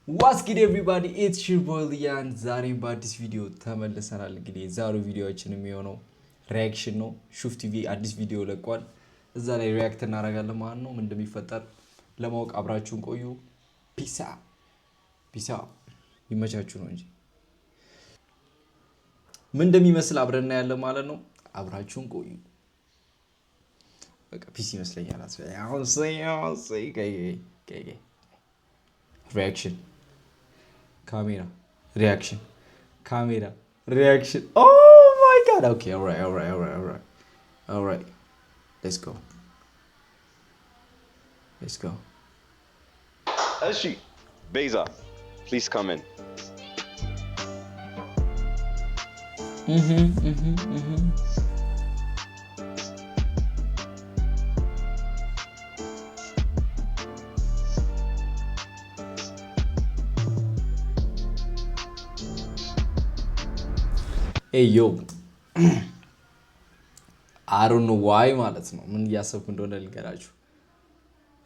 What's good everybody? It's your boy Lian. ዛሬም በአዲስ ቪዲዮ ተመልሰናል። እንግዲህ የዛሬው ቪዲዮአችን የሚሆነው ሪአክሽን ነው። ሹፍ ቲቪ አዲስ ቪዲዮ ለቋል። እዛ ላይ ሪአክት እናደርጋለን ማለት ነው። ምን እንደሚፈጠር ለማወቅ አብራችሁን ቆዩ። ፒሳ ይመቻችሁ ነው እንጂ ምን እንደሚመስል አብረን እናያለን ማለት ነው። አብራችሁን ቆዩ። በቃ ፒሲ ይመስለኛል። አሁን ሰይ reaction camera reaction camera reaction oh my god okay all right let's go Ashi Beza please come in Hey yo I don't know why ማለት ነው ምን እያሰብኩ እንደሆነ ልንገራችሁ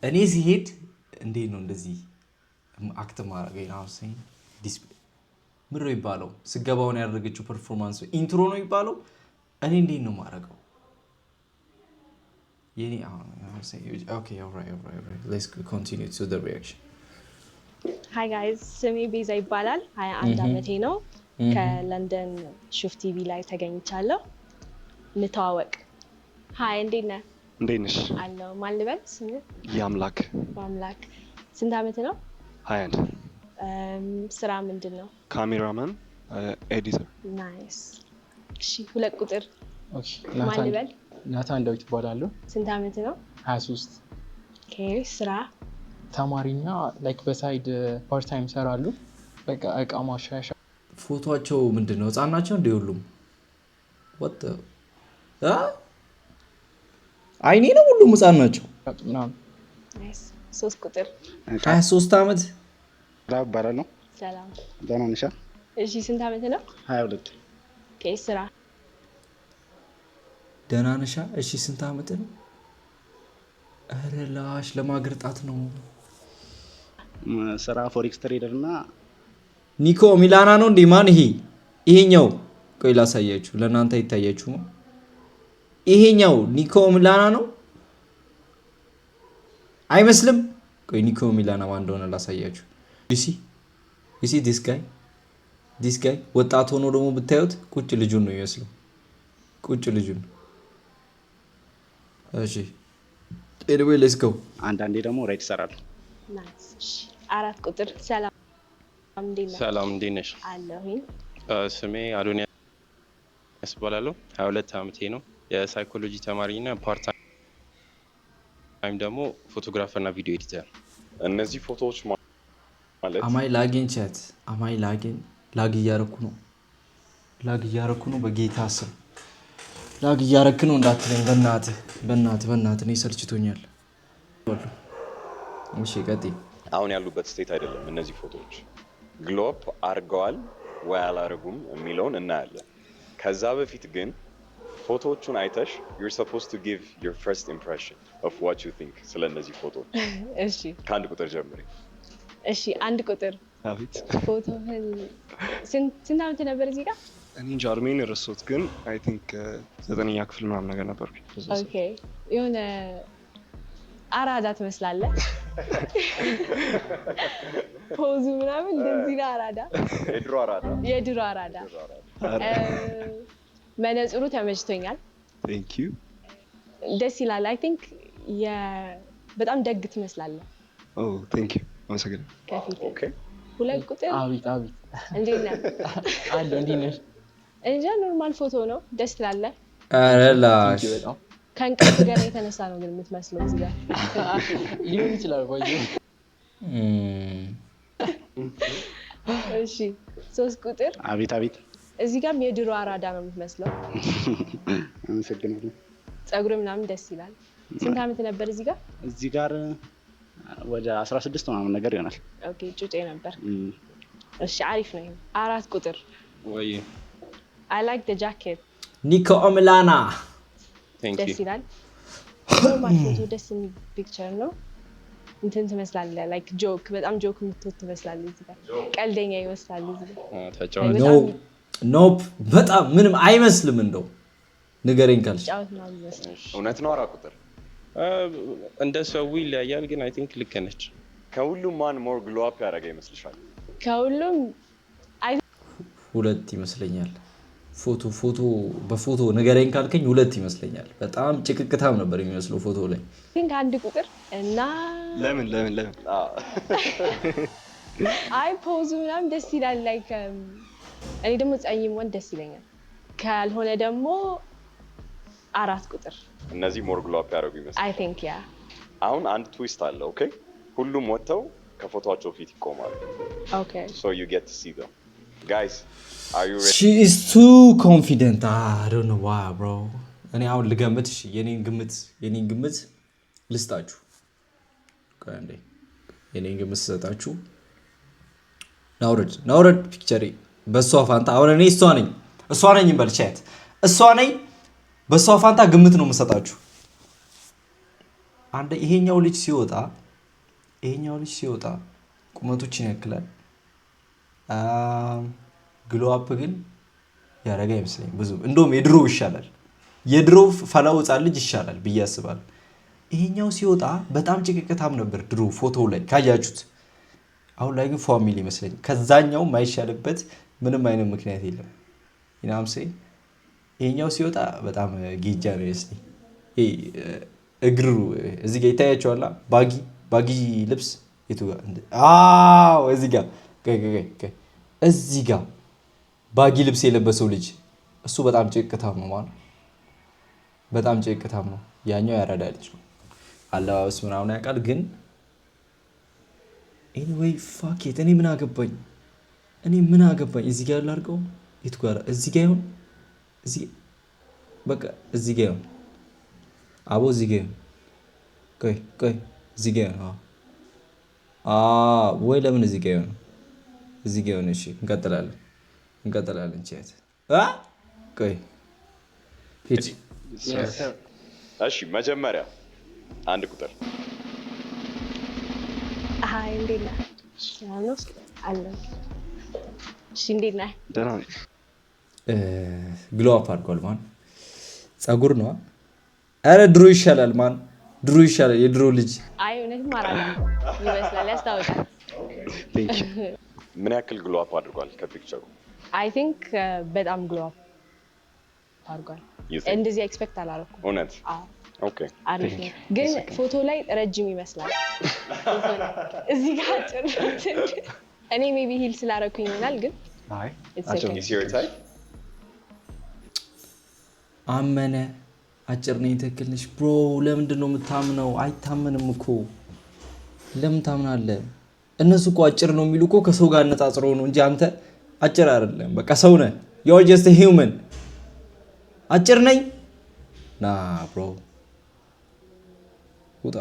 እኔ ሲሄድ እንዴት ነው እንደዚህ አክት ማድረግ ነው ሳይን ዲስፕሌይ ምን ነው ይባለው ስገባው ነው ያደረገችው ፐርፎርማንስ ኢንትሮ ነው ይባለው እኔ እንዴት ነው ማድረገው የኔ okay all right let's continue to the reaction Hi guys ስሜ ቤዛ ይባላል 21 አመቴ ነው ከለንደን ሹፍ ቲቪ ላይ ተገኝቻለሁ እንተዋወቅ ሃይ እንዴት ነህ አለው ማን ልበል ስም ያምላክ ስንት አመት ነው 21 ስራ ምንድነው ካሜራማን ኤዲተር ናይስ እሺ ሁለት ቁጥር ኦኬ ማን ልበል ናታን ዳዊት ይባላል ስንት አመት ነው 23 ኦኬ ስራ ተማሪኛ ላይክ በሳይድ ፓርት ታይም ሰራሉ በቃ እቃ ማሻሻ ፎቶአቸው ምንድነው ህፃን ናቸው እንደ ሁሉም what አይኔ ነው ሁሉም ህፃን ናቸው ምናምን ናይስ 3 ቁጥር 23 አመት ራባራ ነው ሰላም ደህና ነሽ እሺ ስንት አመት ነው 22 ኦኬ ስራ ደህና ነሽ እሺ ስንት አመት ነው ኧረ ላሽ ለማግርጣት ነው ስራ ፎሬክስ ትሬደር እና ኒኮ ሚላና ነው እንዴ ማን ይሄኛው ቆይ ላሳያችሁ ለናንተ ይታያችሁ ነው ይሄኛው ኒኮ ሚላና ነው አይመስልም ቆይ ኒኮ ሚላና ማን እንደሆነ ላሳያችሁ you see this guy ወጣት ሆኖ ደግሞ ብታዩት ቁጭ ልጁን ነው የሚመስለው ቁጭ ልጁን እሺ anyway let's go አንዳንዴ ደግሞ ራይት ይሰራል ናይስ እሺ 4 ቁጥር ሰላም ሰላም እንዴት ነሽ አለሁኝ ስሜ አዶኒያስ እባላለሁ 22 አመቴ ነው የሳይኮሎጂ ተማሪና ፓርት ታይም ደግሞ ፎቶግራፈር እና ቪዲዮ ኤዲተር እነዚህ ፎቶዎች ማለት አማይ ላጊን ቻት አማይ ላግ እያረኩ ነው በጌታ ስም ላግ እያረክ ነው እንዳትለኝ በእናትህ እኔ ሰልችቶኛል እሺ ቀጥይ አሁን ያሉበት ስቴት አይደለም እነዚህ ፎቶዎች ግሎፕ አርገዋል ወይ አላረጉም የሚለውን እናያለን ከዛ በፊት ግን ፎቶዎቹን አይተሽ you're supposed to give your first impression of what you think ስለነዚህ ፎቶዎች እሺ ከአንድ ቁጥር ጀምሪ እሺ አንድ ቁጥር አቤት ፎቶህን ስንት አመት ነበር እዚህ ጋር እኔ ጃርሜን ረሶት ግን አይ ቲንክ 9ኛ ክፍል ምናምን ነገር ነበር ኦኬ የሆነ አራዳ ትመስላለህ ፖዙ ምናምን እንደዚህ ነው አራዳ የድሮ አራዳ መነጽሩ ተመችቶኛል thank you ደስ ይላል አይ ቲንክ በጣም ደግ ትመስላለህ oh thank you አመሰግናለሁ ከፊት ኦኬ ሁለት ቁጥር አቤት እንዴት ነህ አለ እንዴት ነሽ እንጃ ኖርማል ፎቶ ነው ደስ ትላለህ ኧረ ላሽ ከእንቅልፍ ጋር የተነሳ ነው ግን የምትመስለው እዚህ ጋር ሊሆን ይችላል ወይ እሺ 3 ቁጥር አቤት እዚህ ጋርም የድሮ አራዳ ነው የምትመስለው አመሰግናለሁ ጸጉር ምናምን ደስ ይላል ስንት አመት ነበር እዚህ ጋር ወደ 16 ምናምን ነገር ይሆናል ኦኬ ጩጬ ነበር እሺ አሪፍ ነው 4 ቁጥር ወይ I like the jacket ኒኮ ሚላና thank you ደስ ይላል ኖርማል ፎቶ ደስ የሚል ፒክቸር ነው እንትን ትመስላለህ ላይክ ጆክ በጣም ጆክ የምትወድ ትመስላለህ እዚህ ጋር ቀልደኛ ይመስላል እዚህ ጋር ተጫዋች ኖፕ በጣም ምንም አይመስልም እንደው ንገረኝ ካልሽ ጫወት ነው የሚመስለው እውነት ነው 4 ቁጥር እንደ ሰው ይለያያል ግን አይ ቲንክ ልክ ነች ከሁሉም ማን ሞር ግሎ አፕ ያደረገ ይመስልሻል ከሁሉም ሁለት ይመስለኛል ፎቶ በፎቶ ንገረኝ ካልከኝ ሁለት ይመስለኛል በጣም ጭቅቅታም ነበር የሚመስለው ፎቶ ላይ ቲንክ 1 ቁጥር እና ለምን አይ ፖዙ ምናምን ደስ ይላል ላይክ እኔ ደግሞ ጸይም ወንድ ደስ ይለኛል ካልሆነ ደግሞ 4 ቁጥር እነዚህ ሞር ግሎ አፕ ያደረጉ ይመስላል አይ ቲንክ ያ አሁን አንድ ትዊስት አለ ኦኬ ሁሉም ወጥተው ከፎቶአቸው ፊት ይቆማሉ ኦኬ so you get to see them guys are you ready she is too confident I don't know why bro እኔ አሁን ልገምት እሺ የኔን ግምት ልስጣችሁ ካንዴ የኔን ግምት ሰጣችሁ ናውረድ ፒክቸሪ በሷ ፋንታ አሁን እኔ እሷ ነኝ በልቻት እሷ ነኝ በሷ ፋንታ ግምት ነው የምሰጣችሁ አንደ ይሄኛው ልጅ ሲወጣ ቁመቶችን ያክላል ግሎ አፕ ግን ያረጋ ይመስለኝ ብዙ እንደውም የድሮ ፈላውጣ ልጅ ይሻላል ብዬ አስባለሁ ይሄኛው ሲወጣ በጣም ጭቅቅታም ነበር ድሮ ፎቶ ላይ ካያችሁት አሁን ላይ ግን ፋሚሊ ይመስለኝ ከዛኛው ማይሻልበት ምንም አይነት ምክንያት የለም ይናምሴ ይሄኛው ሲወጣ በጣም ጌጃ ነው ይመስለኝ እግሩ እዚህ ጋር ይታያችኋል ባጊ ልብስ የቱ ጋር እዚህ ጋር እዚህ ጋር ባጊ ልብስ የለበሰው ልጅ እሱ በጣም ጭቅቅታም ነው ማለት በጣም ጭቅቅታም ነው ያኛው ያራዳ ልጅ ነው አለባበስ ምናምን ያውቃል ግን anyway fuck it እኔ ምን አገባኝ እዚህ ጋር ላድርገው የቱ ጋር እዚህ ጋር ይሁን በቃ እዚህ ጋር ይሁን አቦ እዚህ ጋር ቆይ እዚህ ጋር ነው ወይ ለምን እዚህ ጋር ይሁን እዚህ ጋር ይሁን እሺ እንቀጥላለን ቻት ቆይ እሺ መጀመሪያ 1 ቁጥር አይ እንዴት ነህ ያኖስ አለ እሺ እንዴት ነህ ደህና ነኝ ግሎ አፕ አድርጓል ማን ጸጉር ነው አረ ድሮ ይሻላል የድሮ ልጅ አይ እውነትም አራዳ ይመስላል ያስታውቃል ምን ያክል ግሎ አፕ አድርጓል ከፒክቸሩ አይ ቲንክ በጣም ግሎ አፕ አድርጓል እንደዚህ ኤክስፔክት አላደረኩም እውነት ኦኬ አሪፍ ነው ግን ፎቶ ላይ ረጅም ይመስላል እዚህ ጋር አጭር እኔ ሜቢ ሂል ስላደረኩኝ ይሆናል ግን አይ is your type አመነ አጭር ነኝ ትክክል ነሽ ብሮ ለምንድን ነው የምታምነው አይታመንም እኮ ለምን ታምናለህ እነሱ እኮ አጭር ነው የሚሉ እኮ ከሰው ጋር አነጻጽረው ነው እንጂ አንተ አጭር አይደለም በቃ ሰው ነህ you're just a human አጭር ነኝ ና ብሮ ውጣ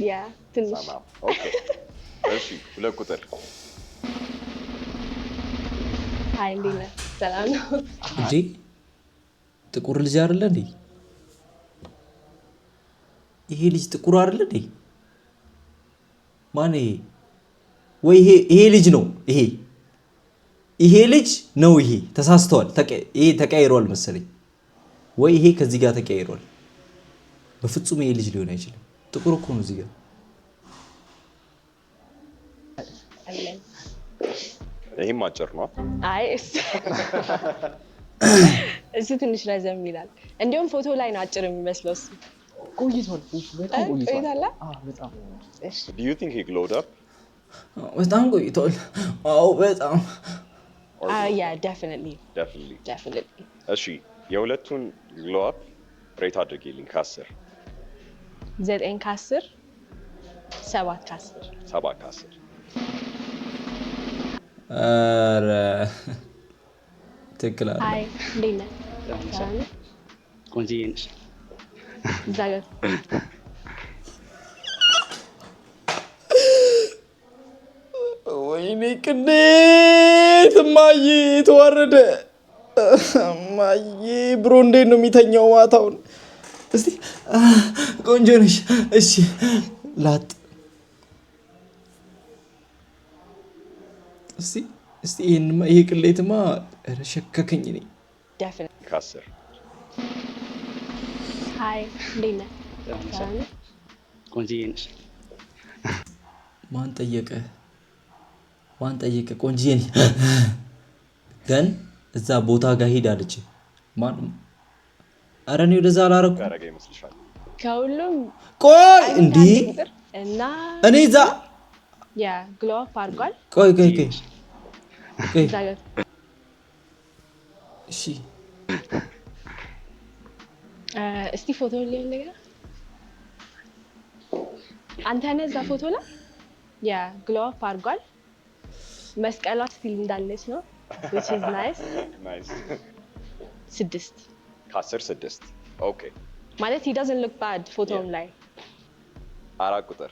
ያ ትንሽ ኦኬ እሺ 2 ቁጥር አይ እንዴት ነህ ሰላም ነው እንዴ ጥቁር ልጅ አይደለ እንዴ ይሄ ልጅ ጥቁር አይደለ እንዴ ማን ይሄ ወይ ይሄ ልጅ ነው ይሄ ልጅ ነው ይሄ ተሳስተዋል ይሄ ተቀያይሯል መሰለኝ ወይ ይሄ ከዚህ ጋር ተቀያይሯል በፍጹም ይሄ ልጅ ሊሆን አይችልም ጥቁር እኮ ነው እዚህ ጋር ይሄም አጭር ነው አይ እሱ ትንሽ ረዘም ይላል እንዲሁም ፎቶ ላይ ነው አጭር የሚመስለው እሱ ቆይቷል በጣም ቆይቷል በጣም እሺ do you think he glowed up በጣም ቆይቷል አዎ በጣም yeah definitely እሺ የሁለቱን ግሎ አፕ ሬት አድርጊልኝ ከ10 9 ከ10 7 ከ10 7 ከ10 ኧረ ትክክል አይደል አይ እንዴት ነህ ቆንጆዬ ነሽ እዛ ጋር ወይኔ ቅዴት እማዬ ተዋረደ እማዬ ብሮ እንዴት ነው የሚተኛው ማታውን እስቲ ቆንጆ ነሽ እሺ ላጥ እስቲ ይሄ ቅሌትማ ሸከከኝ እኔ definitely ከ10 hi እንዴት ነህ ቆንጆዬ ነሽ ማን ጠየቀ ቆንጆዬ ነኝ ግን እዛ ቦታ ጋር ሄድ አለች ማን ኧረ እኔ ወደዛ አላረኩም ያረጋ ይመስልሻል ከሁሉም ቆይ እንዴ እና እኔ እዛ ያ ግሎ አፕ አድርጓል ቆይ እዛ ጋር እሺ እስቲ ፎቶ ላይ እንደገና አንተ ነህ እዛ ፎቶ ላይ ያ ግሎ አፕ አድርጓል መስቀሏ ስቲል እንዳለች ነው which is nice ናይስ 6 ከ10 6 ኦኬ ማለት he doesn't look bad ፎቶም ላይ 4 ቁጥር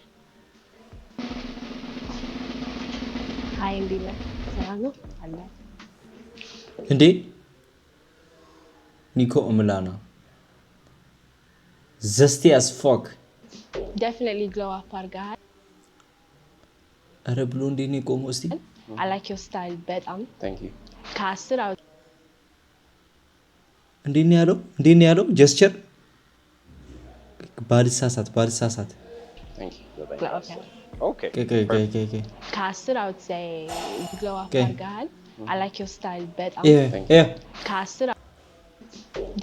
ሃይ እንዴት ነህ ሰላም ነው አለ እንዴ ኒኮ እምላና ዘስቲ as fuck definitely glow up አድርገሃል ኧረ ብሎ እንዴ ነው ቆሞ እስቲ I like your style በጣም Thank you. ከ10 አውጥ እንዴ ነው ያለው ጀስቸር ባልሳሳት Thank you. glow up ኦኬ ከ10 አውጥ say glow up አድርገሃል I like your style በጣም ከ10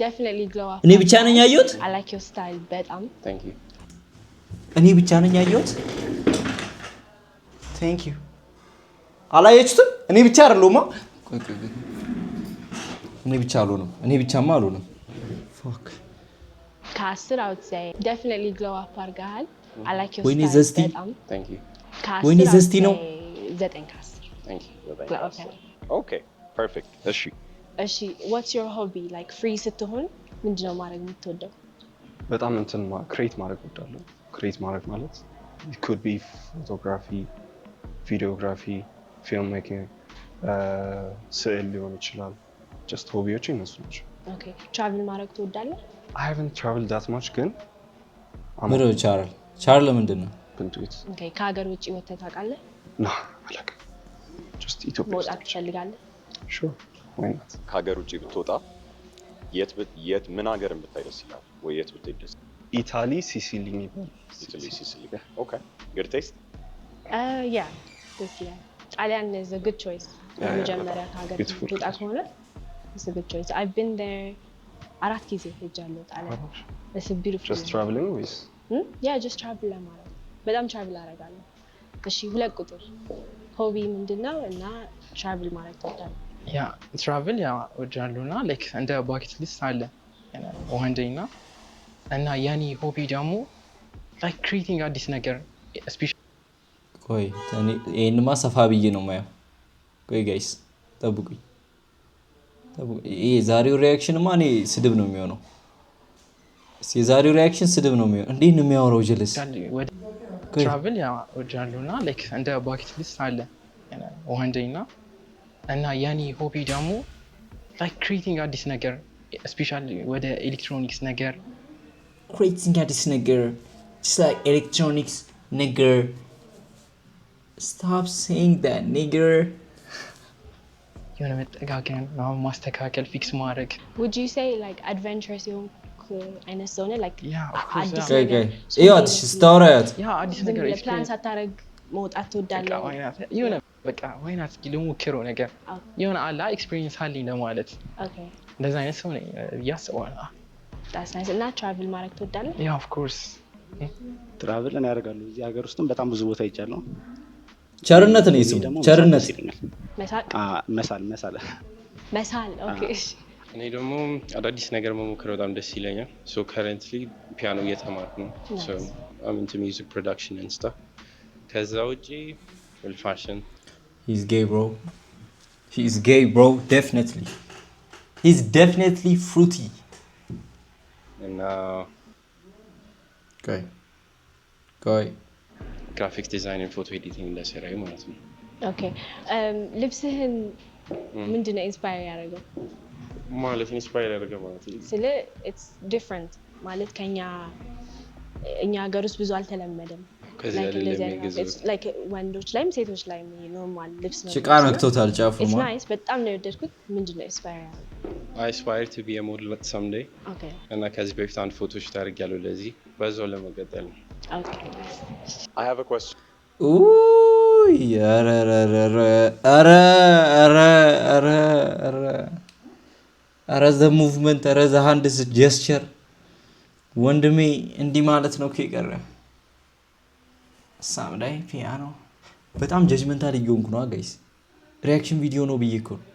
definitely glow up እኔ ብቻ ነኝ ያየሁት I like your style በጣም Thank you. እኔ ብቻ ነኝ ያየሁት thank you አላየችሁትም እኔ ብቻ አይደለሁማ እኔ ብቻማ አልሆንም fuck ከ10 አውጥ say definitely glow up አድርገሃል I like your ወይኔ style ዘስቲ በጣም Thank you. ወይኔ ዘስቲ ነው 9 ከ10 Thank you. glow up ኦኬ ፐርፌክት እሺ what's your hobby like free ስትሆን ምንድነው ማድረግ የምትወደው በጣም እንትን ክሬት ማድረግ እወዳለሁ ክሬት ማድረግ ማለት it could be photography videography film making ስዕል ሊሆን ይችላል just ሆቢዎች እነሱ ናቸው okay travel ማድረግ ትወዳለህ I haven't traveled that much ግን ምንድን ነው ቻርል ምንድን ነው ብንቱት okay ከሀገር ውጭ ወጥተህ ታውቃለህ no አላውቅም just ኢትዮጵያ መውጣት ትፈልጋለህ sure why not ከሀገር ውጭ ብትወጣ የት ምን ሀገር ብታይ ደስ ይላል ወይ የት ብትሄድ ደስ ኢታሊ ሲሲሊ የሚባል ሲሲሊ ኦኬ good taste yeah ደስ ይላል ጣሊያን is a good choice መጀመሪያ ከሀገር ትወጣ ከሆነ it's a good choice I've been there 4 ጊዜ ሄጃለሁ ጣሊያን it's a beautiful just traveling with yeah just travel ለማለት በጣም travel አደርጋለሁ እሺ 2 ቁጥር ሆቢ ምንድነው እና travel ማድረግ ትወዳለህ ያ ትራቭል ያ ወጃሉና ላይክ እንደ ባኬት ሊስት አለ one day እና ያኒ ሆቢ ደግሞ ላይክ ክሪኤቲንግ አዲስ ነገር ስፔሻሊ ቆይ ይሄንማ ሰፋ ብዬ ነው ማየው ቆይ ጋይስ ጠብቁኝ ይሄ ዛሬው ሪአክሽንማ እኔ ስድብ ነው የሚሆነው የዛሬው ሪአክሽን ስድብ ነው የሚሆነው እንዴት ነው የሚያወራው ጀለስ ትራቭል ያ ወጃሉና ላይክ እንደ ባኬት ሊስት አለ one day እና ያኒ ሆቢ ደግሞ ላይክ ክሪኤቲንግ አዲስ ነገር ስፔሻሊ ወደ ኤሌክትሮኒክስ ነገር creating አዲስ ነገር just like electronics nigger stop saying that nigger የሆነ መጠጋገን ማስተካከል ፊክስ ማድረግ would you say like adventurous አይነት ሰው ነህ like አዲስ okay ነገር ይኸው ስታወራያት ያ አዲስ ነገር ፕላን ሳታረግ መውጣት ትወዳለህ የሆነ በቃ ዋይናት ልሞክረው ነገር የሆነ አላ ኤክስፒሪየንስ አለኝ ለማለት okay እንደዛ አይነት ሰው ነኝ ያስባለሁ that's nice እና travel ማድረግ ትወዳለህ ያ of course ትራቭል እኔ ያደርጋለሁ እዚህ ሀገር ውስጥም በጣም ብዙ ቦታ ይቻላል ቸርነት ነው ይስሙ ቸርነት መሳል ኦኬ እኔ ደግሞ አዳዲስ ነገር መሞከር በጣም ደስ ይለኛል so currently ፒያኖ እየተማርኩ ነው so I'm into music production and stuff ከዛ ውጪ well fashion he's gay bro definitely he's definitely fruity እና ቆይ ግራፊክስ ዲዛይን ፎቶ ኤዲቲንግ እንደሰራይ ማለት ነው ኦኬ ልብስህን ምንድነው ኢንስፓየር ያደረገው ማለት ኢንስፓየር ያደረገ ማለት ስለ it's different ማለት እኛ ሀገር ውስጥ ብዙ አልተለመደም ከዚህ አይደለም የገዛሁት። ላይክ ወንዶች ላይም ሴቶች ላይም ኖርማል ልብስ ነው። ጭቃ ነክቶታል ጫፉ ኢትስ ማ ናይስ በጣም ነው የወደድኩት። ምንድነው ኢንስፓየር ያለው? I aspire to be a model at someday ኦኬ እና ከዚህ በፊት አንድ ፎቶ ሹት አድርጌያለሁ ለዚህ በዛው ለመቀጠል ነው። ኦኬ I have a question. ኡይ ኧረ ዘ ሙቭመንት ኧረ ዘ ሃንድስ ጀስቸር ወንድሜ እንዲህ ማለት ነው ከቀረ ሳም ላይ ፒያኖ በጣም ጀጅመንታል እየሆንኩ ነው ጋይስ። ሪያክሽን ቪዲዮ ነው ብዬ እኮ ነው።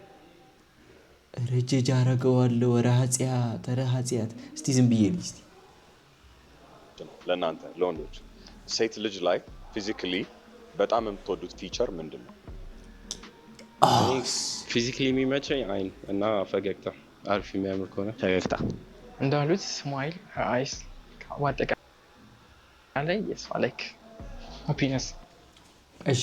ረጀጅ አረገዋለሁ። ኧረ ኃጢአት እስቲ ዝም ብዬ ልይ እስቲ ለእናንተ ለወንዶች ሴት ልጅ ላይ ፊዚካሊ በጣም የምትወዱት ፊቸር ምንድን ነው? ፊዚካሊ የሚመቸኝ አይን እና ፈገግታ አሪፍ የሚያምር ከሆነ ፈገግታ እንዳሉት ስማይል አይስ ዋጠቃላይ የሷ ላይክ ሃፒነስ። እሺ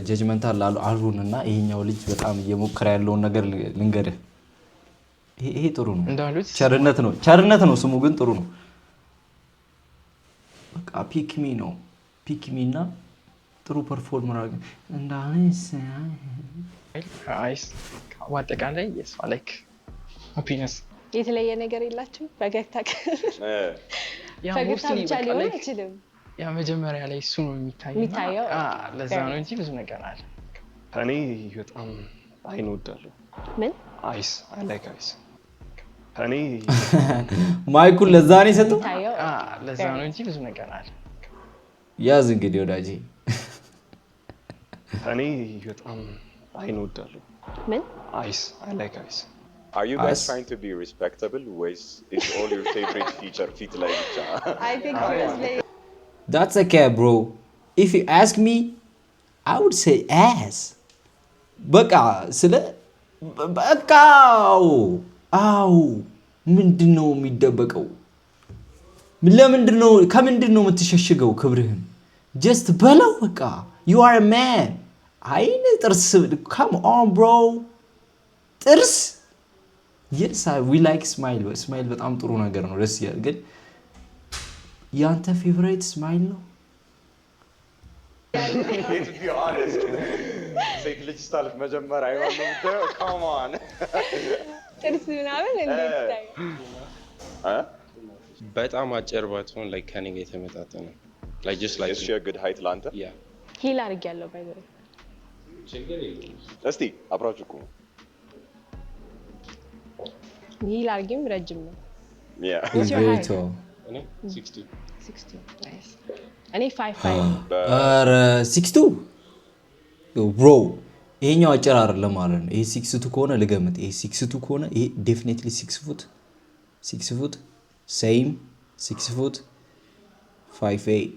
ጀጅመንታል አልሆን እና ይሄኛው ልጅ በጣም እየሞከረ ያለውን ነገር ልንገርህ። ይሄ ጥሩ ነው። እንዳሉት ቸርነት ነው ስሙ ግን ጥሩ ነው። በቃ ፒክሚ ነው ፒክሚ እና ጥሩ ፐርፎርም ማድረግ እንዳይስ አይስ ዋጠቃላይ የሷ ላይክ ሃፒነስ። የተለየ ነገር የላችሁ ፈገግታ ያ ፈገግታ ሞስትሊ ብቻ ሊሆን አይችልም። ያ መጀመሪያ ላይ እሱ ነው የሚታየው። ለዛ ነው እንጂ ብዙ ነገር አለ። እኔ በጣም አይን እወዳለሁ። ምን አይስ አይ ላይክ አይስ። እኔ ማይኩን ለዛ ነው የሰጠው። ታየው ለዛ ነው እንጂ ብዙ ነገር አለ። ያዝ እንግዲህ ወዳጄ እኔ በጣም አይን እወዳለሁ። ምን አይስ አይ ላይክ አይስ። Are you guys Us? trying to be respectable ways is all your favorite feature fit ላይ ብቻ? I think honestly That's okay bro. If you ask me I would say ass. በቃ አው ምንድነው የሚደበቀው? ለምንድነው ከምንድነው የምትሸሽገው ክብርህን? ጀስት በለው በቃ you are a man. አይን ጥርስ come on bro. ጥርስ yes we like smile. ስማይል በጣም ጥሩ ነገር ነው፣ ደስ ይላል። ግን ያንተ ፌቨራይት ስማይል ነው? To be honest, ሴት ልጅ ስታልፍ መጀመሪያ አይሆን ነው የምታየው? Come on. ጥርስ ምናምን እንዴት ታየው? በጣም አጭር ባትሆን ላይ ከኔ ጋር የተመጣጠነ like just like Is she a good height ለአንተ? yeah ሂል አድርጌያለሁ ባይ ዘ ወይ። ችግር የለውም። እስቲ አብራችሁ ቁሙ። ሂል አድርጌም ረጅም ነው። Yeah. It's your very height? tall. እኔ 60 60 ናይስ። እኔ 5'5 ኧረ 62 ብሮ ይሄኛው አጭር አይደለም ማለት ነው። ይሄ 62 ከሆነ ልገምት። ይሄ 62 ከሆነ ይሄ ዴፊኒትሊ 6 ፉት ሴም 6 ፉት 5'8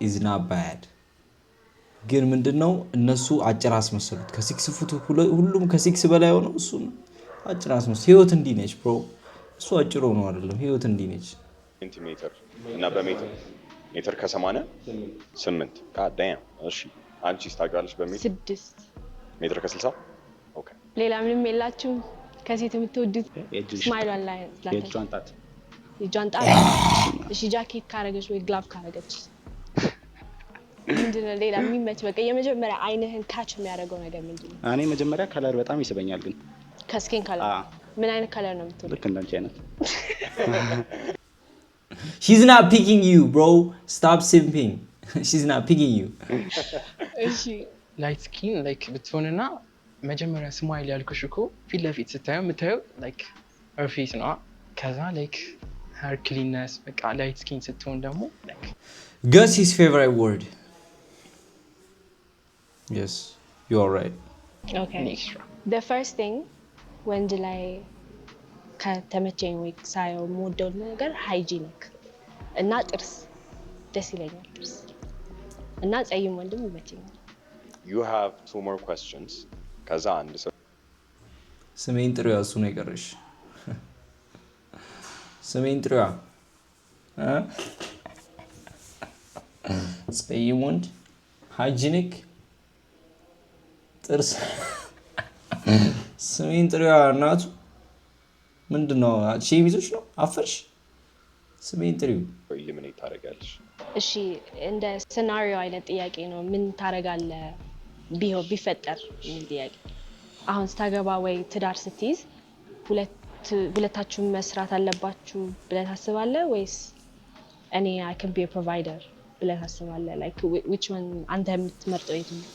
is not bad። ግን ምንድነው እነሱ አጭር አስመሰሉት። ከ6 ፉት ሁሉም ከ6 በላይ ሆነው እሱ አጭር አስመሰሉት። ህይወት እንዲህ ነች ብሮ። እሱ አጭር ሆኖ አይደለም፣ ህይወት እንዲህ ነች። ሴንቲሜትር እና በሜትር ሜትር ከ88 God damn. እሺ አንቺስ ታውቂዋለሽ? በሜትር 6 ሜትር ከ60 ኦኬ። ሌላ ምንም የላችሁም ከሴት የምትወዱት? ስማይሏን ላይ የእጇን ጣት የእጇን ጣት። እሺ ጃኬት ካረገች ወይ ግላቭ ካረገች ምንድነው ሌላ የሚመች? በቃ የመጀመሪያ አይንህን ካች የሚያደርገው ነገር ምንድነው? እኔ መጀመሪያ ከለር በጣም ይስበኛል። ግን ከስኪን ከለር ምን አይነት ከለር ነው የምትወደው? ልክ እንዳንቺ አይነት She's not picking you bro. Stop simping. She's not picking you. እሺ ላይት ስኪን ላይክ ብትሆንና መጀመሪያ ስማይል ያልኩሽ እኮ ፊት ለፊት ስታየው የምታየው ላይክ ሄር ፌስ ነው። ከዛ ላይክ ሄር ክሊንነስ በቃ ላይት ስኪን ስትሆን ደግሞ ላይክ Guess his favorite word. Yes, you are right. ኦኬ ኤክስትራ the first thing ወንድ ላይ ከተመቸኝ ወይ ሳየው የምወደው ነገር ሃይጂኒክ እና ጥርስ ደስ ይለኛል። ጥርስ እና ጸይም ወንድም ይመቸኛል። You have 2 more questions. ከዛ አንድ ሰው ስሜን ጥሪዋ እሱ ነው የቀረሽ። ስሜን ጥሪዋ ጸይም ወንድ ሃይጂኒክ ጥርስ ስሜን ጥሪዋ እናቱ ምንድነው? ሺሚዞች ነው አፈርሽ ስሜን ጥሪው ኢሊሚኔት ታደርጋለሽ? እሺ እንደ ሲናሪዮ አይነት ጥያቄ ነው። ምን ታደርጋለህ ቢፈጠር የሚል ጥያቄ። አሁን ስታገባ ወይ ትዳር ስትይዝ ሁለታችሁም መስራት አለባችሁ ብለህ ታስባለህ ወይስ እኔ I can be a provider ብለህ ታስባለህ? like which one አንተ የምትመርጠው የቱ ነው?